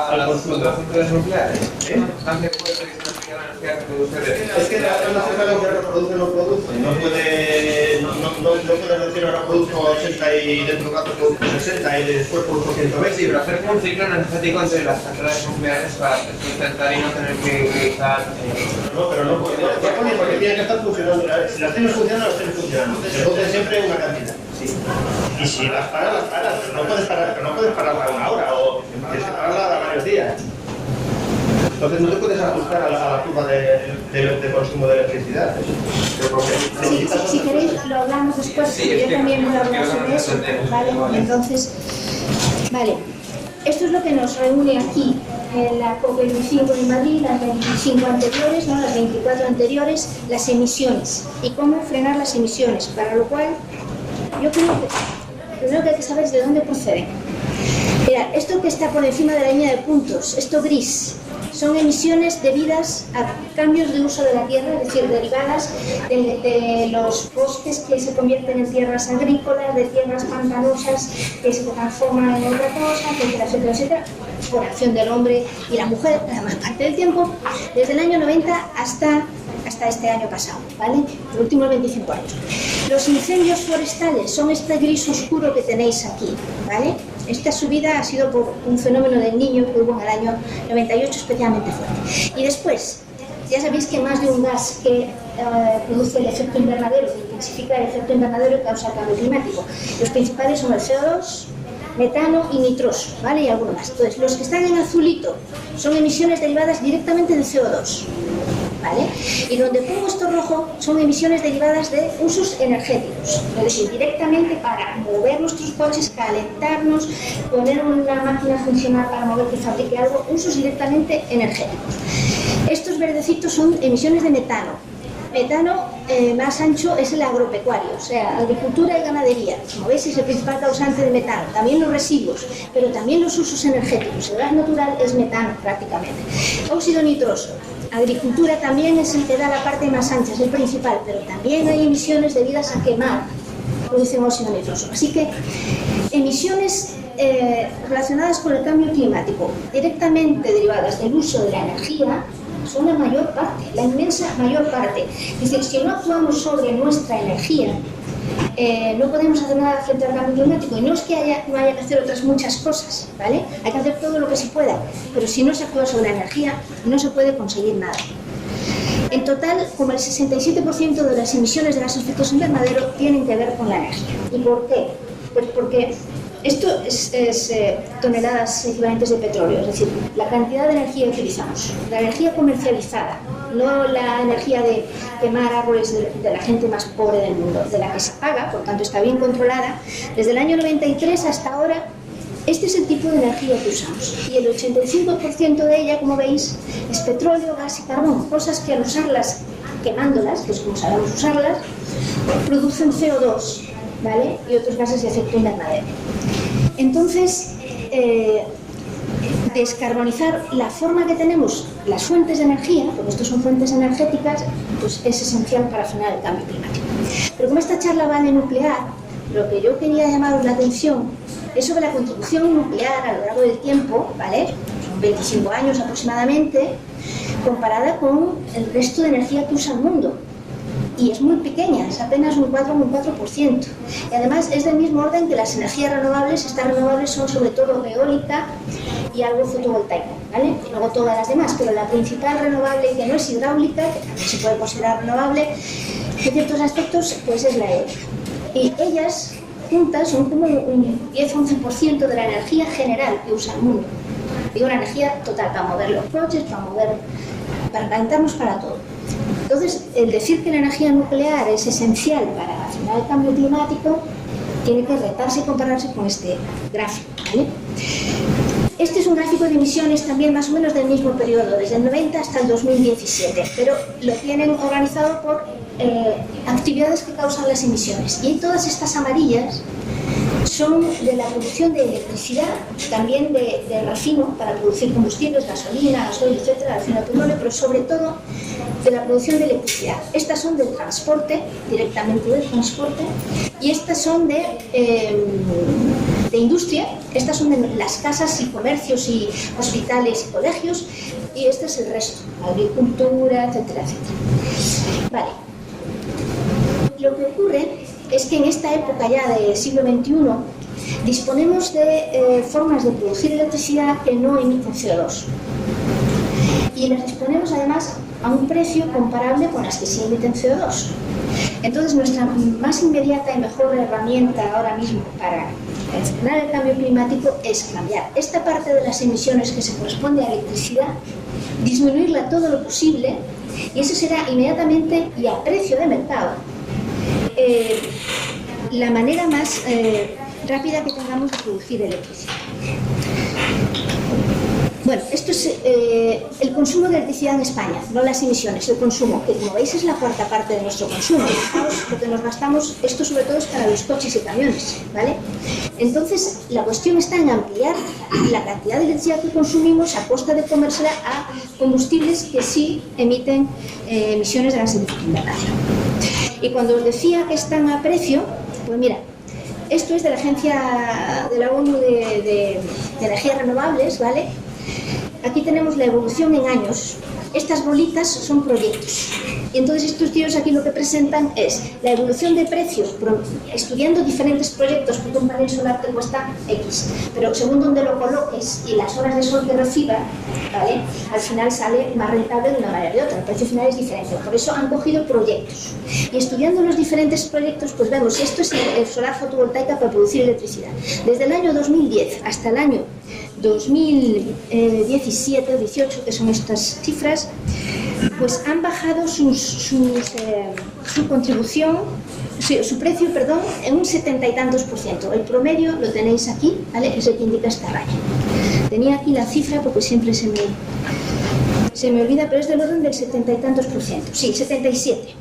al consumo. ¿Otras fuentes nucleares? punto de vista de la energía que produce. Es que la energía nuclear no produce. No puedes decir ahora produzco 80 y dentro de un rato produzco 60 y después produzco 120. Sí, pero hacer un ciclo energético entre las centrales nucleares para intentar y no tener que utilizar. No, pero no puede. Porque tiene que estar funcionando. Si las tienes funcionando, las tienes funcionando. Se produce siempre una cantidad. Sí. Y si las paras, pero no puedes pararla una hora o tienes que pararla varios días. Entonces no te puedes ajustar a la curva de consumo de electricidad. Si queréis lo hablamos después, porque yo también voy a hablar sobre eso. ¿Vale? Entonces, vale. Esto es lo que nos reúne aquí en la COP25 de Madrid, las 25 anteriores, ¿no? Las 24 anteriores, las emisiones y cómo frenar las emisiones, para lo cual yo creo que lo primero que hay que saber es de dónde proceden. Mira, esto que está por encima de la línea de puntos, esto gris, son emisiones debidas a cambios de uso de la tierra, es decir, derivadas de los bosques que se convierten en tierras agrícolas, de tierras pantanosas que se transforman en otra cosa, etcétera, etcétera, etcétera, por acción del hombre y la mujer, la más parte del tiempo, desde el año 90 hasta este año pasado, ¿vale? Los últimos 25 años. Los incendios forestales son este gris oscuro que tenéis aquí, ¿vale? Esta subida ha sido por un fenómeno del Niño que hubo en el año 98 especialmente fuerte. Y después, ya sabéis que más de un gas que produce el efecto invernadero, que intensifica el efecto invernadero y causa el cambio climático. Los principales son el CO2, metano y nitroso, ¿vale? Y alguno más. Entonces, los que están en azulito son emisiones derivadas directamente del CO2, ¿vale? Y donde pongo esto rojo son emisiones derivadas de usos energéticos, es decir, directamente para mover nuestros coches, calentarnos, poner una máquina a funcionar para mover que fabrique algo, usos directamente energéticos. Estos verdecitos son emisiones de metano. Metano más ancho es el agropecuario, o sea, agricultura y ganadería. Como veis, es el principal causante de metano. También los residuos, pero también los usos energéticos. El gas natural es metano prácticamente. Óxido nitroso. Agricultura también es el que da la parte más ancha, es el principal, pero también hay emisiones debidas a quemar, producen óxido nitroso. Así que emisiones relacionadas con el cambio climático, directamente derivadas del uso de la energía, son la mayor parte, la inmensa mayor parte. Es decir, si no actuamos sobre nuestra energía, no podemos hacer nada frente al cambio climático. Y no es que no haya que hacer otras muchas cosas, ¿vale? Hay que hacer todo lo que se pueda, pero si no se actúa sobre la energía, no se puede conseguir nada. En total, como el 67% de las emisiones de gases de efecto invernadero tienen que ver con la energía. ¿Y por qué? Pues porque esto es toneladas equivalentes de petróleo, es decir, la cantidad de energía que utilizamos, la energía comercializada, no la energía de quemar árboles de la gente más pobre del mundo, de la que se paga, por tanto está bien controlada. Desde el año 93 hasta ahora, este es el tipo de energía que usamos. Y el 85% de ella, como veis, es petróleo, gas y carbón, cosas que al usarlas, quemándolas, que es como sabemos usarlas, producen CO2, ¿vale? Y otros gases de efecto invernadero. Entonces, descarbonizar la forma que tenemos las fuentes de energía, porque estos son fuentes energéticas, pues es esencial para frenar el cambio climático. Pero como esta charla va de nuclear, lo que yo quería llamaros la atención es sobre la contribución nuclear a lo largo del tiempo, ¿vale? Son 25 años aproximadamente, comparada con el resto de energía que usa el mundo. Y es muy pequeña, es apenas un 4%. Y además es del mismo orden que las energías renovables. Estas renovables son sobre todo eólica y algo fotovoltaico, ¿vale? Y luego todas las demás, pero la principal renovable que no es hidráulica, que también se puede considerar renovable en ciertos aspectos, pues es la eólica. Y ellas juntas son como un 10-11% de la energía general que usa el mundo. Digo, la energía total para mover los coches, para calentarnos, para todo. Entonces, el decir que la energía nuclear es esencial para frenar el cambio climático tiene que retarse y compararse con este gráfico, ¿vale? Este es un gráfico de emisiones también más o menos del mismo periodo, desde el 90 hasta el 2017, pero lo tienen organizado por actividades que causan las emisiones. Y todas estas amarillas son de la producción de electricidad, también de refino para producir combustibles, gasolina, gasoil, etcétera, refino de petróleo, pero sobre todo de la producción de electricidad. Estas son del transporte, directamente del transporte, y estas son de industria, estas son de las casas y comercios y hospitales y colegios, y este es el resto, agricultura, etcétera, etcétera. Vale. Lo que ocurre es que en esta época ya del siglo XXI disponemos de formas de producir electricidad que no emiten CO2. Y las disponemos además a un precio comparable con las que sí emiten CO2. Entonces nuestra más inmediata y mejor herramienta ahora mismo para frenar el cambio climático es cambiar esta parte de las emisiones que se corresponde a electricidad, disminuirla todo lo posible, y eso será inmediatamente y a precio de mercado la manera más rápida que tengamos de producir electricidad. Bueno, esto es el consumo de electricidad en España, no las emisiones, el consumo, que como veis es la cuarta parte de nuestro consumo. Lo que nos gastamos, esto sobre todo es para los coches y camiones, ¿vale? Entonces, la cuestión está en ampliar la cantidad de electricidad que consumimos a costa de comérsela a combustibles que sí emiten emisiones de gases de efecto invernadero. Y cuando os decía que están a precio, pues mira, esto es de la Agencia de la ONU de Energías Renovables, ¿vale? Aquí tenemos la evolución en años. Estas bolitas son proyectos. Y entonces estos tíos aquí lo que presentan es la evolución de precios, estudiando diferentes proyectos, porque un panel solar te cuesta X, pero según donde lo coloques y las horas de sol que reciba, ¿vale?, al final sale más rentable de una manera u otra, el precio final es diferente. Por eso han cogido proyectos. Y estudiando los diferentes proyectos, pues vemos si esto es el solar fotovoltaica para producir electricidad. Desde el año 2010 hasta el año 2017 o 18, que son estas cifras, pues han bajado su contribución, su precio, perdón, en un 70 y tantos %. El promedio lo tenéis aquí, ¿vale?, es el que indica esta raya. Tenía aquí la cifra porque siempre se me olvida, pero es del orden del 70 y tantos %. Sí, 77.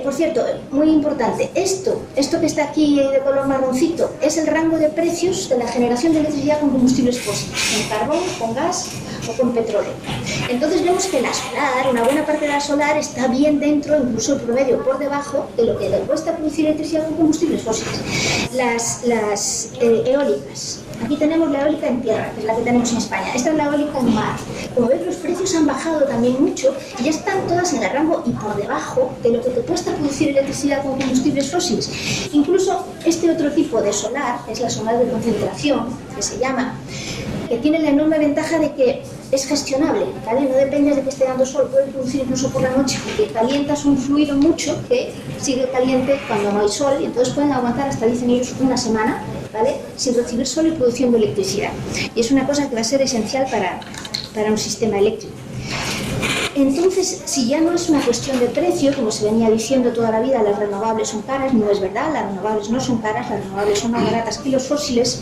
Por cierto, muy importante, esto que está aquí de color marroncito es el rango de precios de la generación de electricidad con combustibles fósiles, con carbón, con gas o con petróleo. Entonces vemos que la solar, una buena parte de la solar está bien dentro, incluso el promedio por debajo de lo que le cuesta producir electricidad con combustibles fósiles. Las eólicas. Aquí tenemos la eólica en tierra, que es la que tenemos en España. Esta es la eólica en mar. Como veis, los precios han bajado también mucho y ya están todas en el rango y por debajo de lo que te cuesta producir electricidad con combustibles fósiles. Incluso este otro tipo de solar, que es la solar de concentración, que se llama, que tiene la enorme ventaja de que es gestionable, ¿vale? No depende de que esté dando sol, puede producir incluso por la noche, porque calientas un fluido mucho que sigue caliente cuando no hay sol, y entonces pueden aguantar hasta, dicen ellos, una semana, ¿vale?, sin recibir sol y produciendo electricidad. Y es una cosa que va a ser esencial para un sistema eléctrico. Entonces, si ya no es una cuestión de precio, como se venía diciendo toda la vida, las renovables son caras, no es verdad, las renovables no son caras, las renovables son más baratas que los fósiles.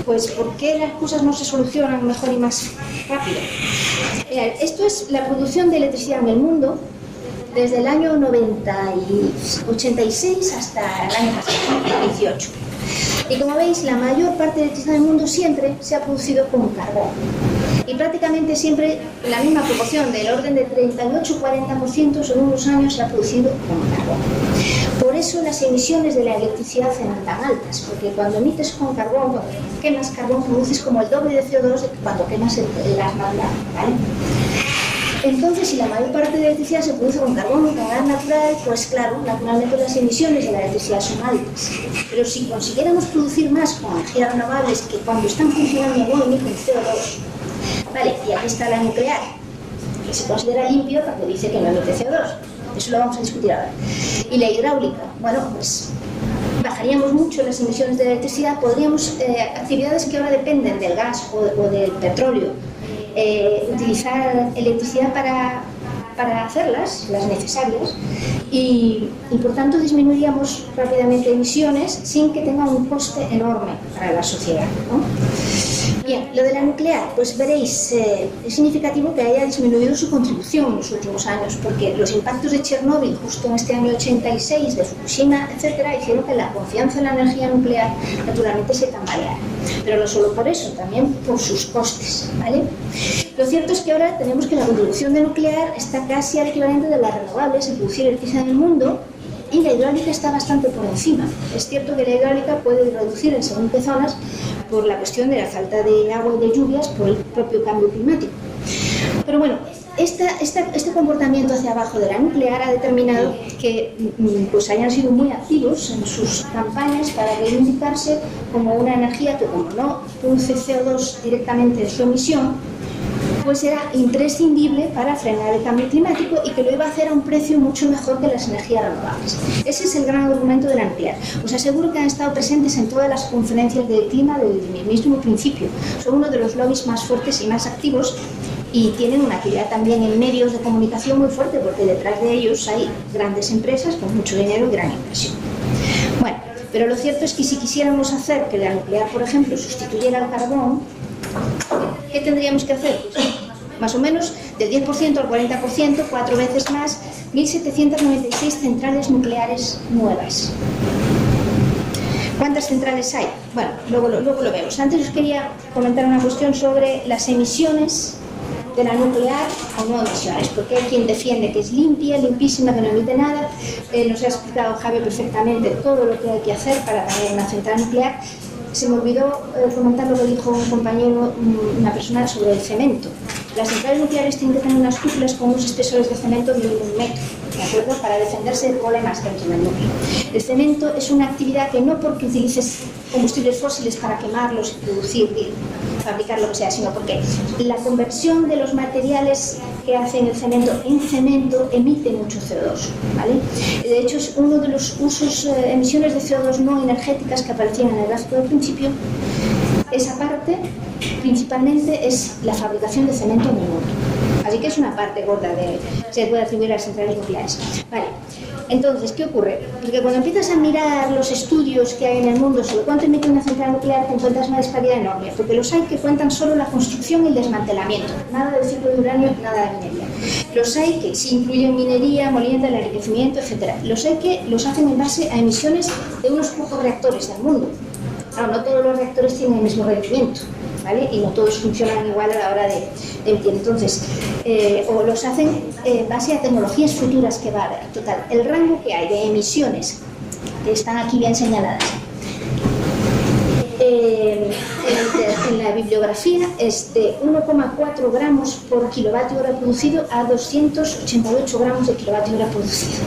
Pues ¿por qué las cosas no se solucionan mejor y más rápido? Esto es la producción de electricidad en el mundo desde el año 86 hasta el año 18. Y como veis, la mayor parte de electricidad del mundo siempre se ha producido con carbón. Y prácticamente siempre la misma proporción, del orden de 38-40% según los años, se ha producido con carbón. Por eso las emisiones de la electricidad eran tan altas, porque cuando emites con carbón, cuando quemas carbón, produces como el doble de CO2 que cuando quemas el gas natural, ¿vale? Entonces, si la mayor parte de la electricidad se produce con carbón y con gas natural, pues claro, naturalmente las emisiones de la electricidad son altas. Pero si consiguiéramos producir más con energías renovables que cuando están funcionando no emiten CO2, vale, y aquí está la nuclear, que se considera limpio porque dice que no emite CO2. Eso lo vamos a discutir ahora. Y la hidráulica, bueno, pues bajaríamos mucho las emisiones de electricidad, podríamos, actividades que ahora dependen del gas o del petróleo, utilizar electricidad para hacerlas, las necesarias, y por tanto disminuiríamos rápidamente emisiones sin que tenga un coste enorme para la sociedad, ¿no? Bien, lo de la nuclear, pues veréis, es significativo que haya disminuido su contribución en los últimos años, porque los impactos de Chernóbil, justo en este año 86, de Fukushima, etcétera, hicieron que la confianza en la energía nuclear naturalmente se tambaleara. Pero no solo por eso, también por sus costes, ¿vale? Lo cierto es que ahora tenemos que la contribución de nuclear está casi al equivalente de las renovables en producir electricidad en el mundo, y la hidráulica está bastante por encima. Es cierto que la hidráulica puede reducir en según qué zonas por la cuestión de la falta de agua y de lluvias por el propio cambio climático. Pero bueno, este comportamiento hacia abajo de la nuclear ha determinado que pues hayan sido muy activos en sus campañas para reivindicarse como una energía que, como no produce CO2 directamente en su emisión, pues era imprescindible para frenar el cambio climático y que lo iba a hacer a un precio mucho mejor que las energías renovables. Ese es el gran argumento de la nuclear. Os aseguro que han estado presentes en todas las conferencias del clima desde el mismo principio. Son uno de los lobbies más fuertes y más activos y tienen una actividad también en medios de comunicación muy fuerte porque detrás de ellos hay grandes empresas con mucho dinero y gran inversión. Bueno, pero lo cierto es que si quisiéramos hacer que la nuclear, por ejemplo, sustituyera al carbón, ¿qué tendríamos que hacer? Pues, más o menos del 10% al 40%, 4 veces más, 1.796 centrales nucleares nuevas. ¿Cuántas centrales hay? Bueno, luego lo vemos. Antes os quería comentar una cuestión sobre las emisiones de la nuclear o no emisiones, porque hay quien defiende que es limpia, limpísima, que no emite nada. Nos ha explicado Javi perfectamente todo lo que hay que hacer para tener una central nuclear. Se me olvidó comentar lo que dijo un compañero, una persona, sobre el cemento. Las centrales nucleares tienen que tener unas cúpulas con unos espesores de cemento de 1 metro, ¿de acuerdo? Para defenderse de problemas dentro del núcleo. El cemento es una actividad que no porque utilices combustibles fósiles para quemarlos y producir, fabricar lo que sea, sino porque la conversión de los materiales que hacen el cemento en cemento emite mucho CO2, ¿vale? De hecho, es uno de los emisiones de CO2 no energéticas que aparecían en el gráfico del principio. Esa parte, principalmente, es la fabricación de cemento en el mundo. Así que es una parte gorda se puede atribuir a las centrales nucleares. Vale. Entonces, ¿qué ocurre? Porque cuando empiezas a mirar los estudios que hay en el mundo sobre cuánto emite una central nuclear, te encuentras una disparidad enorme, porque los hay que cuentan solo la construcción y el desmantelamiento, nada del ciclo de uranio, nada de minería. Los hay que sí incluyen minería, molienda, el enriquecimiento, etc. Los hay que los hacen en base a emisiones de unos pocos reactores del mundo. Claro, no todos los reactores tienen el mismo rendimiento, ¿vale? Y no todos funcionan igual a la hora de emitir. Entonces, o los hacen en base a tecnologías futuras que va a haber. Total, el rango que hay de emisiones, que están aquí bien señaladas, en la bibliografía es de 1,4 gramos por kilovatio hora producido a 288 gramos de kilovatio hora producido,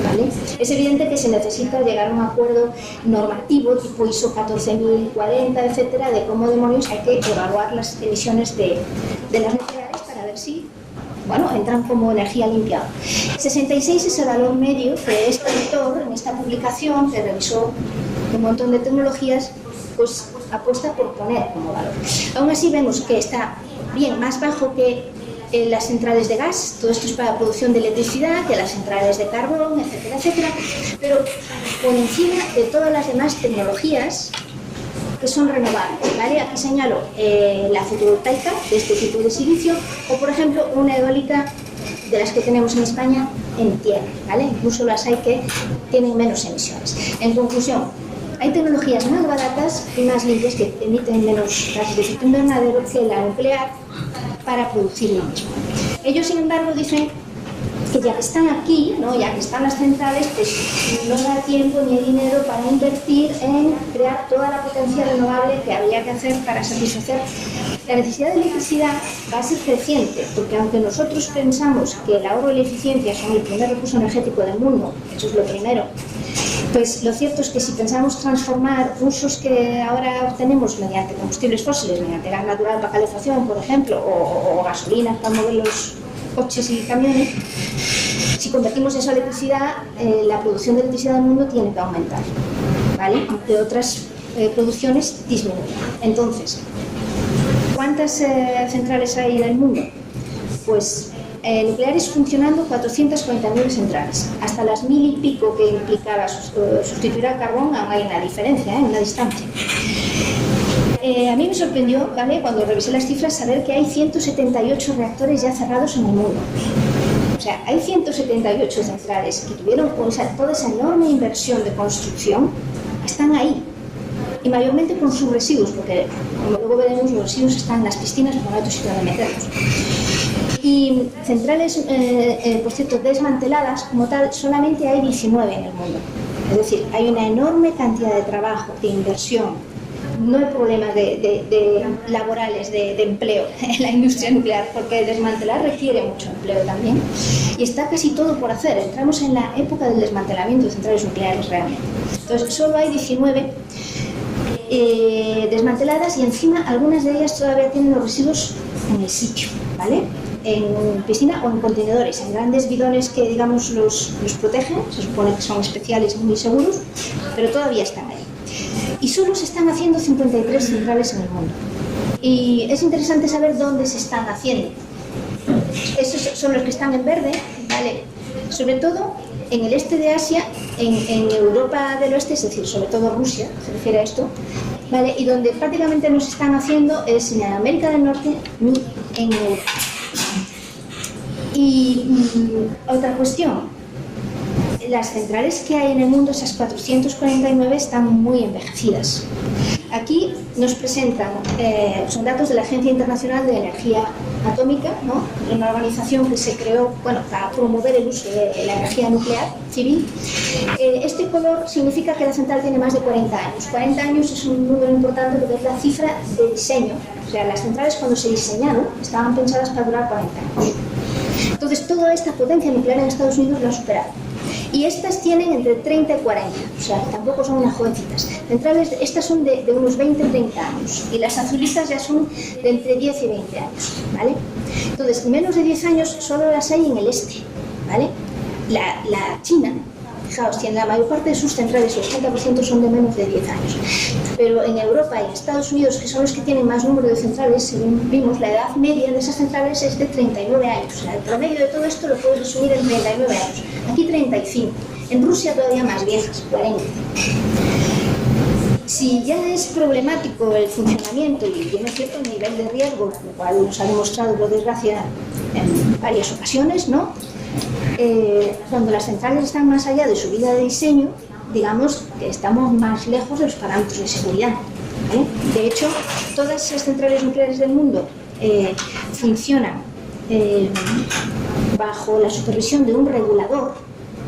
¿vale? Es evidente que se necesita llegar a un acuerdo normativo tipo ISO 14040, etcétera, de cómo demonios hay que evaluar las emisiones de las nucleares para ver si, bueno, entran como energía limpia. 66 es el valor medio que este autor, en esta publicación, que revisó un montón de tecnologías, pues apuesta por poner como valor. Aún así vemos que está bien más bajo que las centrales de gas, todo esto es para producción de electricidad, que las centrales de carbón, etcétera, etcétera, pero por encima de todas las demás tecnologías que son renovables, ¿vale? Aquí señalo la fotovoltaica de este tipo de silicio o, por ejemplo, una eólica de las que tenemos en España en tierra, ¿vale? Incluso las hay que tienen menos emisiones. En conclusión, hay tecnologías más baratas y más limpias que emiten menos gases de efecto invernadero que la nuclear para producir lo mismo. Ellos, sin embargo, dicen que ya que están aquí, ¿no? Ya que están las centrales, pues no da tiempo ni hay dinero para invertir en crear toda la potencia renovable que habría que hacer para satisfacer la necesidad de electricidad. Va a ser creciente, porque aunque nosotros pensamos que el ahorro y la eficiencia son el primer recurso energético del mundo, eso es lo primero, pues lo cierto es que si pensamos transformar usos que ahora obtenemos mediante combustibles fósiles, mediante gas natural para calefacción, por ejemplo, o gasolinas para mover los coches y camiones, si convertimos eso a electricidad, la producción de electricidad del mundo tiene que aumentar, ¿vale? Aunque otras producciones disminuyen. Entonces, ¿cuántas centrales hay en el mundo? Pues nucleares funcionando 449 centrales. Hasta las 1000 y pico que implicaba sustituir al carbón, aún hay una diferencia, una distancia. A mí me sorprendió, ¿vale?, cuando revisé las cifras, saber que hay 178 reactores ya cerrados en el mundo. O sea, hay 178 centrales que tuvieron toda esa enorme inversión de construcción, están ahí. Y mayormente con sus residuos, porque como luego veremos, los residuos están en las piscinas, no hay otro sitio donde meterlos. Y centrales, por cierto, desmanteladas como tal, solamente hay 19 en el mundo. Es decir, hay una enorme cantidad de trabajo, de inversión. No hay problemas laborales, de empleo en la industria nuclear, porque desmantelar requiere mucho empleo también. Y está casi todo por hacer. Entramos en la época del desmantelamiento de centrales nucleares realmente. Entonces, solo hay 19 desmanteladas y encima algunas de ellas todavía tienen los residuos en el sitio, ¿vale? En piscina o en contenedores, en grandes bidones que, digamos, los protegen, se supone que son especiales y muy seguros, pero todavía están ahí. Y solo se están haciendo 53 centrales en el mundo. Y es interesante saber dónde se están haciendo. Esos son los que están en verde, ¿vale? Sobre todo en el este de Asia, en Europa del Oeste, es decir, sobre todo Rusia, se refiere a esto, ¿vale? Y donde prácticamente no se están haciendo es en América del Norte ni en Europa. Y otra cuestión. Las centrales que hay en el mundo, esas 449, están muy envejecidas. Aquí nos presentan, son datos de la Agencia Internacional de Energía Atómica, ¿no? Una organización que se creó, bueno, para promover el uso de la energía nuclear civil. Este color significa que la central tiene más de 40 años. 40 años es un número importante porque es la cifra de diseño. O sea, las centrales cuando se diseñaron estaban pensadas para durar 40 años. Entonces, toda esta potencia nuclear en Estados Unidos la ha superado. Y estas tienen entre 30 y 40, o sea, tampoco son unas jovencitas. Centrales, estas son de unos 20-30 años, y las azulitas ya son de entre 10 y 20 años, ¿vale? Entonces, menos de 10 años solo las hay en el este, ¿vale? La China, fijaos, tiene la mayor parte de sus centrales, el 80% son de menos de 10 años. Pero en Europa y en Estados Unidos, que son los que tienen más número de centrales, según vimos, la edad media de esas centrales es de 39 años. O sea, el promedio de todo esto lo puedes resumir en 39 años. Aquí 35. En Rusia todavía más viejas, 40. Si ya es problemático el funcionamiento y tiene cierto nivel de riesgo, lo cual nos ha demostrado, por desgracia, en varias ocasiones, ¿no? Cuando las centrales están más allá de su vida de diseño, digamos que estamos más lejos de los parámetros de seguridad, ¿vale? De hecho, todas las centrales nucleares del mundo funcionan bajo la supervisión de un regulador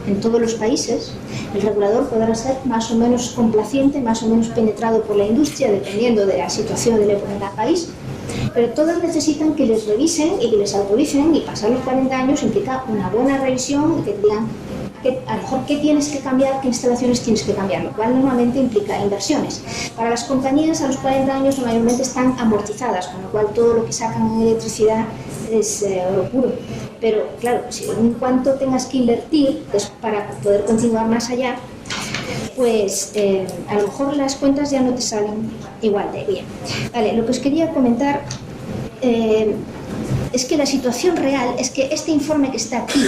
en todos los países. El regulador podrá ser más o menos complaciente, más o menos penetrado por la industria, dependiendo de la situación de cada país, pero todas necesitan que les revisen y que les autoricen, y pasar los 40 años implica una buena revisión y que digan que a lo mejor qué tienes que cambiar, qué instalaciones tienes que cambiar, lo cual normalmente implica inversiones. Para las compañías a los 40 años mayormente están amortizadas, con lo cual todo lo que sacan en electricidad es oro puro. Pero claro, si en cuanto tengas que invertir para poder continuar más allá, pues a lo mejor las cuentas ya no te salen igual de bien. Vale, lo que os quería comentar es que la situación real es que este informe que está aquí,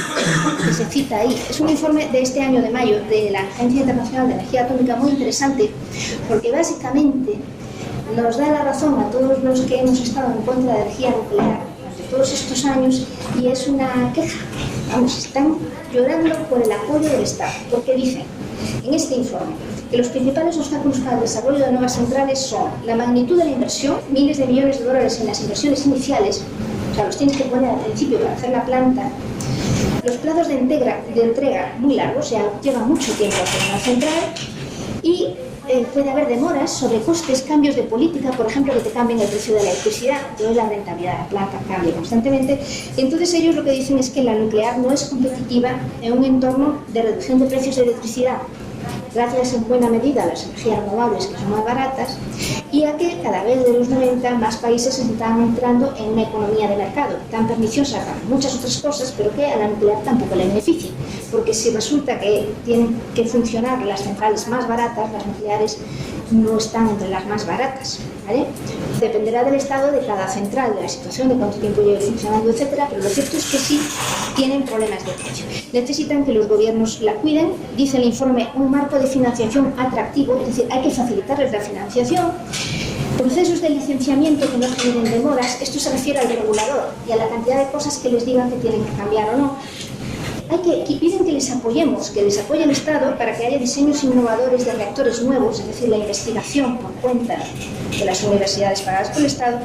que se cita ahí, es un informe de este año de mayo de la Agencia Internacional de Energía Atómica, muy interesante, porque básicamente nos da la razón a todos los que hemos estado en contra de la energía nuclear durante todos estos años, y es una queja. Vamos, están llorando por el apoyo del Estado, porque dicen en este informe que los principales obstáculos para el desarrollo de nuevas centrales son la magnitud de la inversión, miles de millones de dólares en las inversiones iniciales, o sea, los tienes que poner al principio para hacer la planta, los plazos de entrega muy largos, o sea, lleva mucho tiempo hacer una central, y puede haber demoras, sobrecostes, cambios de política, por ejemplo, que te cambien el precio de la electricidad, entonces la rentabilidad de la planta cambia constantemente. Entonces ellos lo que dicen es que la nuclear no es competitiva en un entorno de reducción de precios de electricidad, gracias en buena medida a las energías renovables, que son más baratas, y a que cada vez de los 90 más países están entrando en una economía de mercado tan perniciosa para muchas otras cosas, pero que a la nuclear tampoco le beneficia, porque si resulta que tienen que funcionar las centrales más baratas, las nucleares no están entre las más baratas, ¿vale? Dependerá del estado de cada central, de la situación, de cuánto tiempo lleve funcionando, etcétera, pero lo cierto es que sí tienen problemas de precio. Necesitan que los gobiernos la cuiden, dice el informe, un marco de financiación atractivo, es decir, hay que facilitarles la financiación, Procesos de licenciamiento que no generen demoras, esto se refiere al regulador y a la cantidad de cosas que les digan que tienen que cambiar o no. Piden que les apoyemos, que les apoye el Estado para que haya diseños innovadores de reactores nuevos, es decir, la investigación por cuenta de las universidades pagadas por el Estado,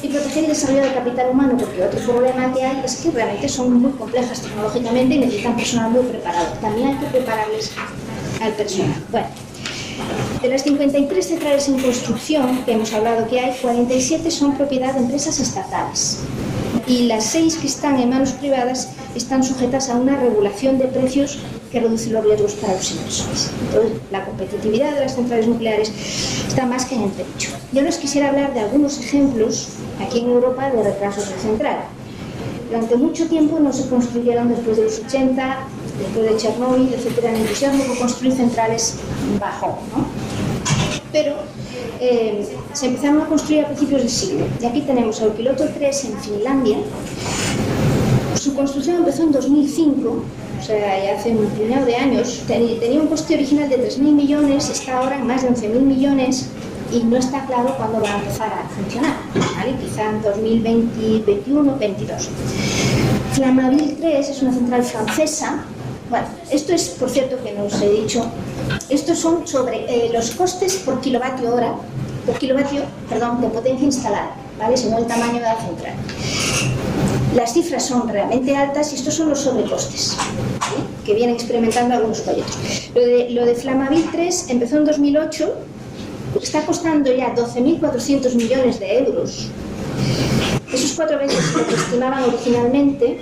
y proteger el desarrollo del capital humano, porque otro problema que hay es que realmente son muy complejas tecnológicamente y necesitan personal muy preparado. También hay que prepararles al personal. Bueno, de las 53 centrales en construcción que hemos hablado que hay, 47 son propiedad de empresas estatales. Y las 6 que están en manos privadas están sujetas a una regulación de precios que reduce los riesgos para los inversores. Entonces, la competitividad de las centrales nucleares está más que en entredicho. Yo les quisiera hablar de algunos ejemplos aquí en Europa de retrasos de central. Durante mucho tiempo no se construyeron después de los 80, después de Chernóbil, etcétera, el entusiasmo por construir centrales bajó, ¿no? Pero se empezaron a construir a principios del siglo. Y aquí tenemos el piloto 3 en Finlandia. Su construcción empezó en 2005, o sea, ya hace un puñado de años. Tenía un coste original de 3.000 millones, está ahora en más de 11.000 millones y no está claro cuándo va a empezar a funcionar, ¿vale? Quizá en 2021, 2022. Flamanville 3 es una central francesa. Bueno, esto es, por cierto, que no os he dicho, estos son sobre los costes por kilovatio hora, de potencia instalada, ¿vale? Según el tamaño de la central. Las cifras son realmente altas y estos son los sobrecostes, ¿vale? Que vienen experimentando algunos proyectos. Lo de Flamanville 3 empezó en 2008, está costando ya 12.400 millones de euros. Esos 4 veces lo que estimaban originalmente.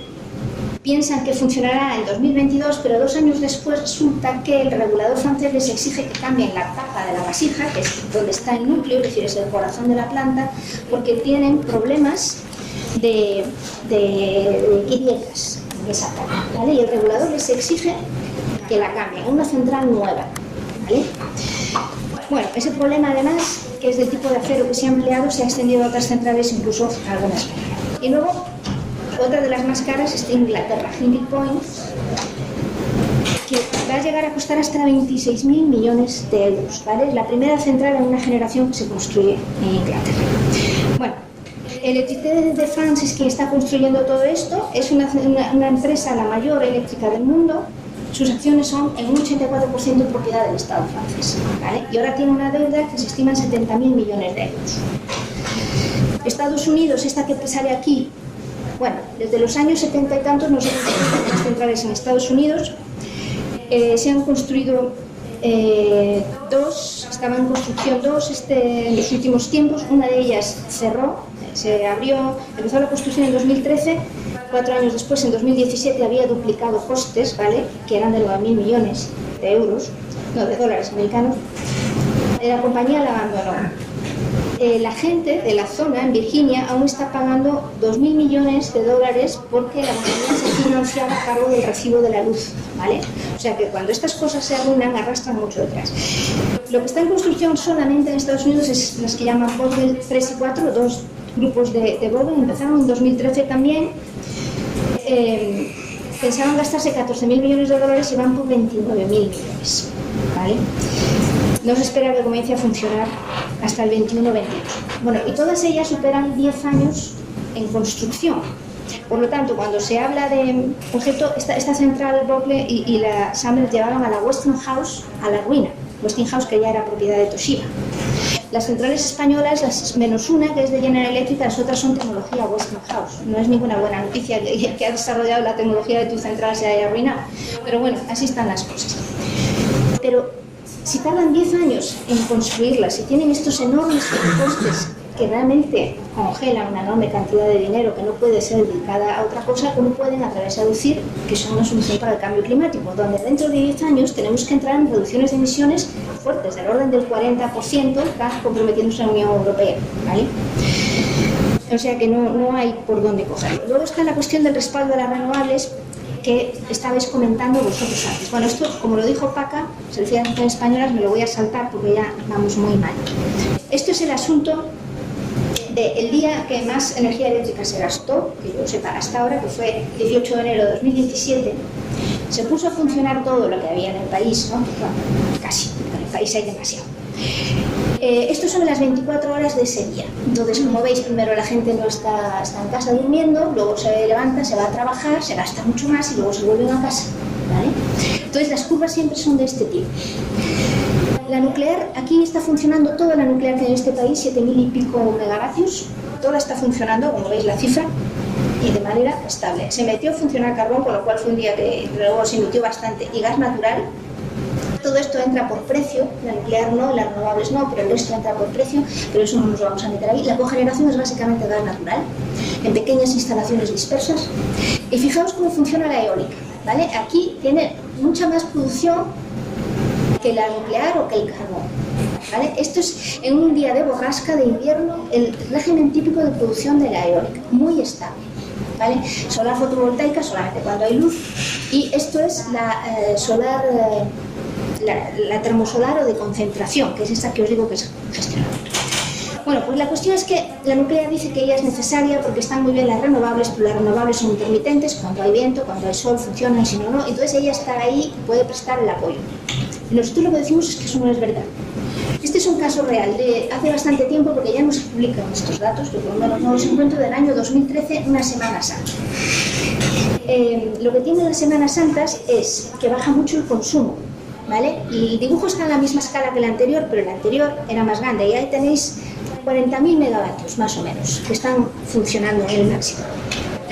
Piensan que funcionará en 2022, pero 2 años después resulta que el regulador francés les exige que cambien la tapa de la vasija, que es donde está el núcleo, es decir, es el corazón de la planta, porque tienen problemas de grietas en esa tapa, ¿vale? Y el regulador les exige que la cambien, una central nueva, ¿vale? Bueno, ese problema además, que es del tipo de acero que se ha empleado, se ha extendido a otras centrales, incluso a algunas. Y luego, otra de las más caras es de Inglaterra, Hinkley Point, que va a llegar a costar hasta 26.000 millones de euros, ¿vale? Es la primera central en una generación que se construye en Inglaterra. Bueno, Electricité de France es quien está construyendo todo esto, es una empresa, la mayor eléctrica del mundo. Sus acciones son en un 84% propiedad del Estado francés, ¿vale? Y ahora tiene una deuda que se estima en 70.000 millones de euros. Estados Unidos, esta que sale aquí, bueno, desde los años 70 y tantos no se construyen las centrales en Estados Unidos. Se han construido 2, estaban en construcción 2 en los últimos tiempos. Una de ellas cerró, se abrió, empezó la construcción en 2013. 4 años después, en 2017, había duplicado costes, ¿vale? Que eran de 9.000 millones de euros, no, de dólares americanos. La compañía la abandonó. La gente de la zona, en Virginia, aún está pagando 2.000 millones de dólares porque la compañía se financiaba a cargo del recibo de la luz, ¿vale? O sea que cuando estas cosas se arruinan, arrastran mucho detrás. Lo que está en construcción solamente en Estados Unidos es las que llaman Vogtle 3 y 4, 2 grupos de Vogtle, empezaron en 2013 también. Pensaban gastarse 14.000 millones de dólares y van por 29.000 millones, ¿vale? No se espera que comience a funcionar hasta el 21-22. Bueno, y todas ellas superan 10 años en construcción. Por lo tanto, cuando se habla de, por cierto, esta central Vogtle y la Summer llevaron a la Westinghouse a la ruina. Westinghouse, que ya era propiedad de Toshiba. Las centrales españolas, menos una, que es de General Electric, las otras son tecnología Westinghouse. No es ninguna buena noticia que ha desarrollado la tecnología de tu central se haya arruinado. Pero bueno, así están las cosas. Pero si tardan 10 años en construirlas y tienen estos enormes costes que realmente congelan una enorme cantidad de dinero que no puede ser dedicada a otra cosa, ¿cómo pueden atravesar a decir que son una solución para el cambio climático? Donde dentro de 10 años tenemos que entrar en reducciones de emisiones fuertes, del orden del 40%, está comprometiéndose la Unión Europea, ¿vale? O sea que no hay por dónde cogerlo. Luego está la cuestión del respaldo de las renovables, que estabais comentando vosotros antes. Bueno, esto, como lo dijo Paca, Servicio de Naciones Españolas, me lo voy a saltar porque ya vamos muy mal. Esto es el asunto del día que más energía eléctrica se gastó, que yo sepa hasta ahora, que fue 18 de enero de 2017. Se puso a funcionar todo lo que había en el país, ¿no? Bueno, casi, en el país hay demasiado. Esto son las 24 horas de ese día. Entonces, como veis, primero la gente no está en casa durmiendo, luego se levanta, se va a trabajar, se gasta mucho más y luego se vuelven a casa, ¿vale? Entonces, las curvas siempre son de este tipo. La nuclear, aquí está funcionando toda la nuclear que hay en este país, 7.000 y pico megavatios, toda está funcionando, como veis la cifra, y de manera estable. Se metió a funcionar carbón, con lo cual fue un día que luego se emitió bastante, y gas natural. Todo esto entra por precio, la nuclear no, las renovables no, pero el resto entra por precio, pero eso no nos vamos a meter ahí. La cogeneración es básicamente gas natural, en pequeñas instalaciones dispersas. Y fijaos cómo funciona la eólica, ¿vale? Aquí tiene mucha más producción que la nuclear o que el carbón, ¿vale? Esto es en un día de borrasca de invierno, el régimen típico de producción de la eólica, muy estable, ¿vale? Solar fotovoltaica solamente cuando hay luz, y esto es la solar... La termosolar o de concentración, que es esta que os digo que es gestionada. Bueno, pues la cuestión es que la nuclear dice que ella es necesaria porque están muy bien las renovables, pero las renovables son intermitentes, cuando hay viento, cuando hay sol funcionan, si no, no, entonces ella está ahí y puede prestar el apoyo. Y nosotros lo que decimos es que eso no es verdad. Este es un caso real de hace bastante tiempo, porque ya no se publican estos datos, yo por lo menos no los encuentro, del año 2013, una Semana Santa. Lo que tienen las Semanas Santas es que baja mucho el consumo, ¿vale? Y el dibujo está en la misma escala que el anterior, pero el anterior era más grande, y ahí tenéis 40.000 megavatios más o menos que están funcionando en el máximo.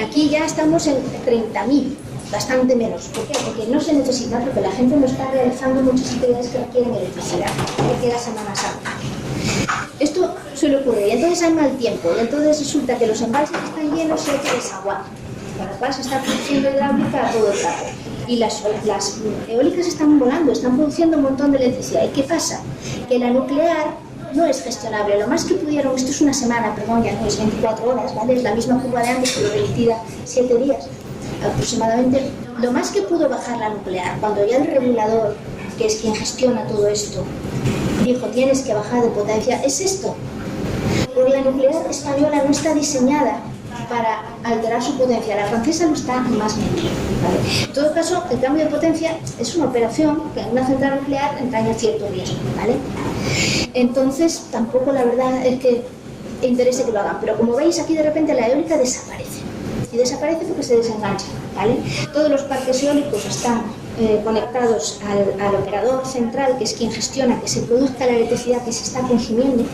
Aquí ya estamos en 30.000, bastante menos. ¿Por qué? Porque no se necesita, porque la gente no está realizando muchas actividades que requieren electricidad, porque era Semana Santa. Esto suele ocurrir, y entonces hay mal tiempo, y entonces resulta que los embalses están llenos y hay que desaguar, con lo cual se está produciendo hidráulica a todo el rato. Y las eólicas están volando, están produciendo un montón de electricidad. ¿Y qué pasa? Que la nuclear no es gestionable. Lo más que pudieron, esto es una semana, perdón, ya no es 24 horas, ¿vale? Es la misma curva de antes, pero remitida 7 días aproximadamente. Lo más que pudo bajar la nuclear, cuando ya el regulador, que es quien gestiona todo esto, dijo tienes que bajar de potencia, es esto. Porque la nuclear española no está diseñada para alterar su potencia, la francesa no está más medido, ¿vale? En todo caso, el cambio de potencia es una operación que en una central nuclear entraña cierto riesgo, ¿vale? Entonces, tampoco la verdad es que interese que lo hagan, pero como veis aquí de repente la eólica desaparece, y desaparece porque se desengancha, ¿vale? Todos los parques eólicos están conectados al operador central, que es quien gestiona que se produzca la electricidad que se está consumiendo.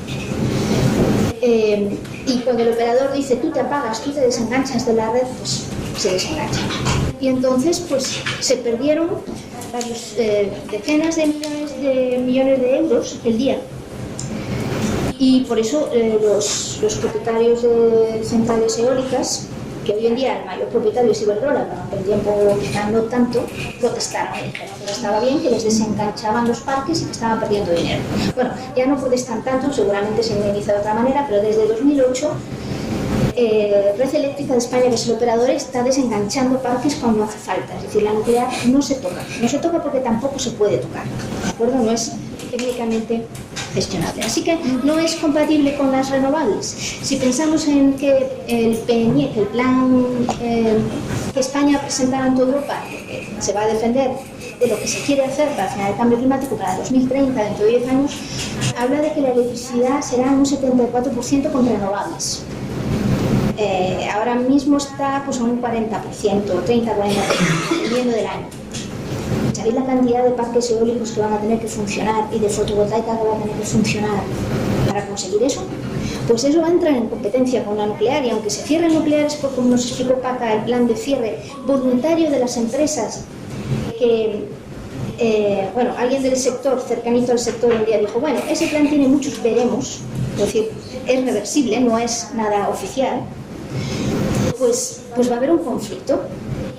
Y cuando el operador dice tú te apagas, tú te desenganchas de la red, pues se desengancha. Y entonces pues se perdieron varios, decenas de millones de euros el día. Y por eso los propietarios de centrales eólicas, que hoy en día el mayor propietario es Iberdrola, pero en tiempo quizá no tanto, protestaron y dijeron que estaba bien, que les desenganchaban los parques y que estaban perdiendo dinero. Bueno, ya no protestan tanto, seguramente se indemniza de otra manera, pero desde 2008 Red Eléctrica de España, que es el operador, está desenganchando parques cuando hace falta. Es decir, la nuclear no se toca. No se toca porque tampoco se puede tocar, ¿de acuerdo? No es técnicamente gestionable. Así que no es compatible con las renovables. Si pensamos en que el PNIEC, el plan que España ha presentado en toda Europa, que se va a defender de lo que se quiere hacer para frenar el cambio climático para 2030, dentro de 10 años, habla de que la electricidad será un 74% con renovables. Ahora mismo está pues, a un 40%, 30-40%, dependiendo del año. ¿Sabéis la cantidad de parques eólicos que van a tener que funcionar y de fotovoltaica que van a tener que funcionar para conseguir eso? Pues eso va a entrar en competencia con la nuclear, y aunque se cierren nucleares, por como nos explicó Paca, el plan de cierre voluntario de las empresas, que bueno, alguien del sector, cercanito al sector, un día dijo, bueno, ese plan tiene muchos veremos, es decir, es reversible, no es nada oficial, pues va a haber un conflicto.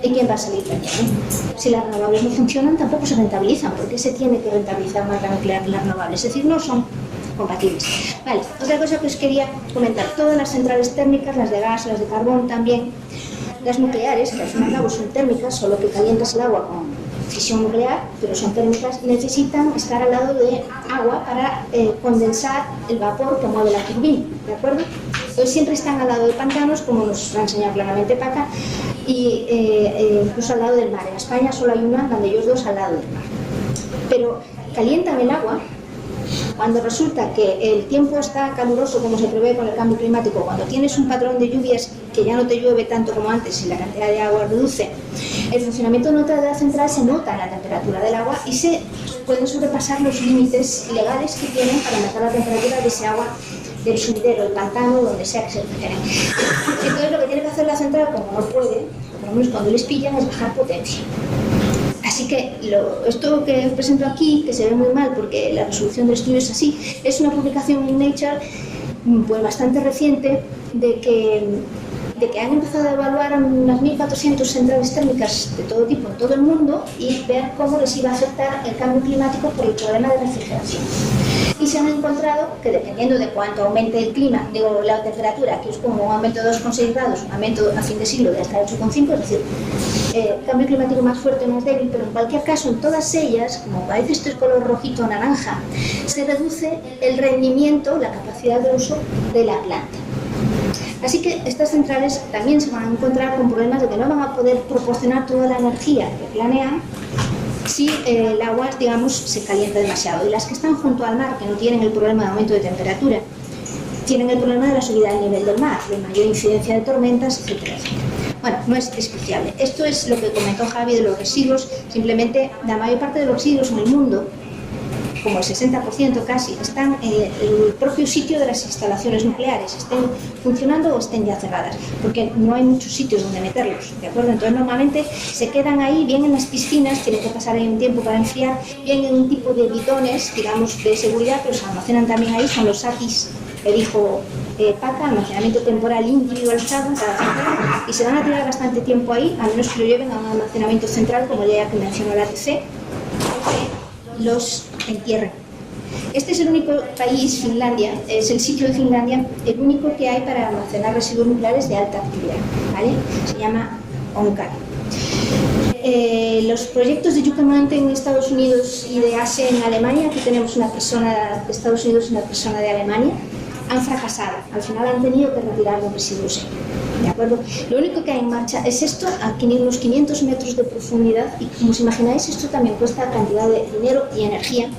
¿Y quién va a salir perdiendo? Si las renovables no funcionan, tampoco se rentabilizan, porque se tiene que rentabilizar más la nuclear que las renovables, es decir, no son compatibles. Vale, otra cosa que os quería comentar, todas las centrales térmicas, las de gas, las de carbón también, las nucleares, que al fin y al cabo son térmicas, solo que calientas el agua con fisión nuclear, pero son térmicas, necesitan estar al lado de agua para condensar el vapor que mueve la turbina, ¿de acuerdo? Entonces siempre están al lado de pantanos, como nos ha enseñado claramente Paca, y incluso al lado del mar. En España solo hay una, donde ellos dos al lado del mar. Pero calientan el agua cuando resulta que el tiempo está caluroso como se prevé con el cambio climático, cuando tienes un patrón de lluvias que ya no te llueve tanto como antes y la cantidad de agua reduce, el funcionamiento neutral de la central se nota en la temperatura del agua y se pueden sobrepasar los límites legales que tienen para mejorar la temperatura de ese agua del sumidero, del pantano, donde sea que se genere. Entonces lo que tiene que hacer la central, como no puede, por lo menos cuando les pillan, es bajar potencia. Así que esto que presento aquí, que se ve muy mal porque la resolución del estudio es así, es una publicación en Nature pues bastante reciente de que han empezado a evaluar unas 1.400 centrales térmicas de todo tipo en todo el mundo y ver cómo les iba a afectar el cambio climático por el problema de refrigeración. Y se han encontrado que dependiendo de cuánto aumente el clima, digo la temperatura, que es como un aumento de 2,6 grados, un aumento a fin de siglo de hasta 8,5, es decir, cambio climático más fuerte o más débil, pero en cualquier caso en todas ellas, como parece este color rojito naranja, se reduce el rendimiento, la capacidad de uso de la planta. Así que estas centrales también se van a encontrar con problemas de que no van a poder proporcionar toda la energía que planean si el agua, digamos, se calienta demasiado. Y las que están junto al mar, que no tienen el problema de aumento de temperatura, tienen el problema de la subida del nivel del mar, de mayor incidencia de tormentas, etcétera, etcétera. Bueno, no es despreciable. Esto es lo que comentó Javi de los residuos. Simplemente la mayor parte de los residuos en el mundo, como el 60% casi, están en el propio sitio de las instalaciones nucleares, estén funcionando o estén ya cerradas, porque no hay muchos sitios donde meterlos, ¿de acuerdo? Entonces normalmente se quedan ahí, bien en las piscinas, tienen que pasar ahí un tiempo para enfriar, bien en un tipo de bidones, digamos, de seguridad, pero se almacenan también ahí, son los SATIs que dijo PACA, almacenamiento temporal individualizado, y se van a tirar bastante tiempo ahí, a menos que lo lleven a un almacenamiento central, como ya que mencionó la ATC, los entierren. Este es el único país, Finlandia, es el sitio de Finlandia, el único que hay para almacenar residuos nucleares de alta actividad, ¿vale? Se llama ONCAR. Los proyectos de Yucca Mountain en Estados Unidos y de ASE en Alemania, aquí tenemos una persona de Estados Unidos y una persona de Alemania, han fracasado. Al final han tenido que retirar los residuos, ¿de acuerdo? Lo único que hay en marcha es esto, a unos 500 metros de profundidad, y como os imagináis, esto también cuesta cantidad de dinero y energía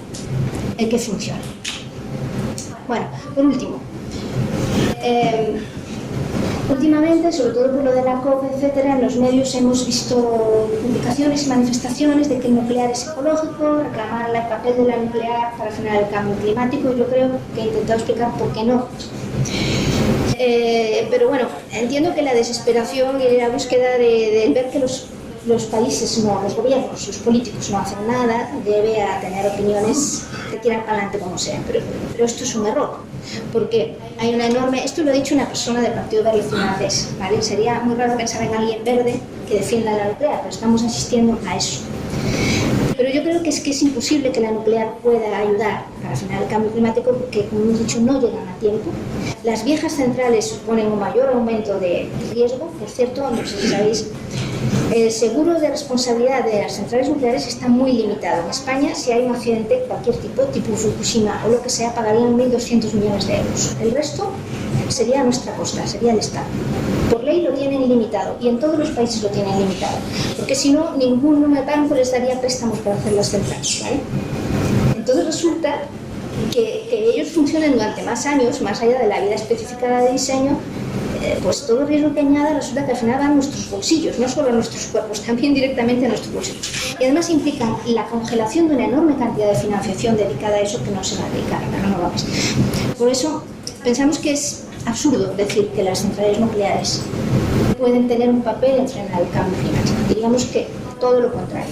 el que funcione. Bueno, por último, últimamente, sobre todo por lo de la COP, etcétera, en los medios hemos visto publicaciones y manifestaciones de que el nuclear es ecológico, reclamar el papel de la nuclear para frenar el cambio climático. Yo creo que he intentado explicar por qué no. Pero bueno, entiendo que la desesperación y la búsqueda de ver que los países, los gobiernos, los políticos no hacen nada, debe a tener opiniones que tiran para adelante como sea. Pero esto es un error, porque hay una enorme... Esto lo ha dicho una persona del Partido Verde finlandés, ¿vale? Sería muy raro pensar en alguien verde que defienda la nuclear, pero estamos asistiendo a eso. Pero yo creo que es imposible que la nuclear pueda ayudar para frenar el cambio climático porque, como hemos dicho, no llegan a tiempo. Las viejas centrales suponen un mayor aumento de riesgo. Por cierto, no sé si sabéis, el seguro de responsabilidad de las centrales nucleares está muy limitado. En España, si hay un accidente, cualquier tipo Fukushima o lo que sea, pagarían 1.200 millones de euros. El resto sería a nuestra costa, sería el Estado. Por ley lo tienen limitado y en todos los países lo tienen limitado, porque si no, ningún banco les daría préstamos para hacer las centrales, ¿vale? Entonces resulta que ellos funcionen durante más años, más allá de la vida especificada de diseño, pues todo riesgo que añada resulta que al final van a nuestros bolsillos, no solo a nuestros cuerpos, también directamente a nuestros bolsillos. Y además implican la congelación de una enorme cantidad de financiación dedicada a eso que no se va a dedicar a las renovables. Por eso pensamos que es absurdo decir que las centrales nucleares pueden tener un papel en frenar el cambio climático. Diríamos que todo lo contrario.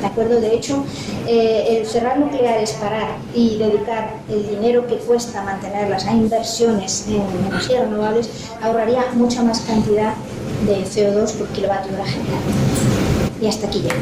¿De acuerdo? De hecho, el cerrar nucleares, parar y dedicar el dinero que cuesta mantenerlas a inversiones en energías renovables ahorraría mucha más cantidad de CO2 por kilovatio hora generada. Y hasta aquí llego.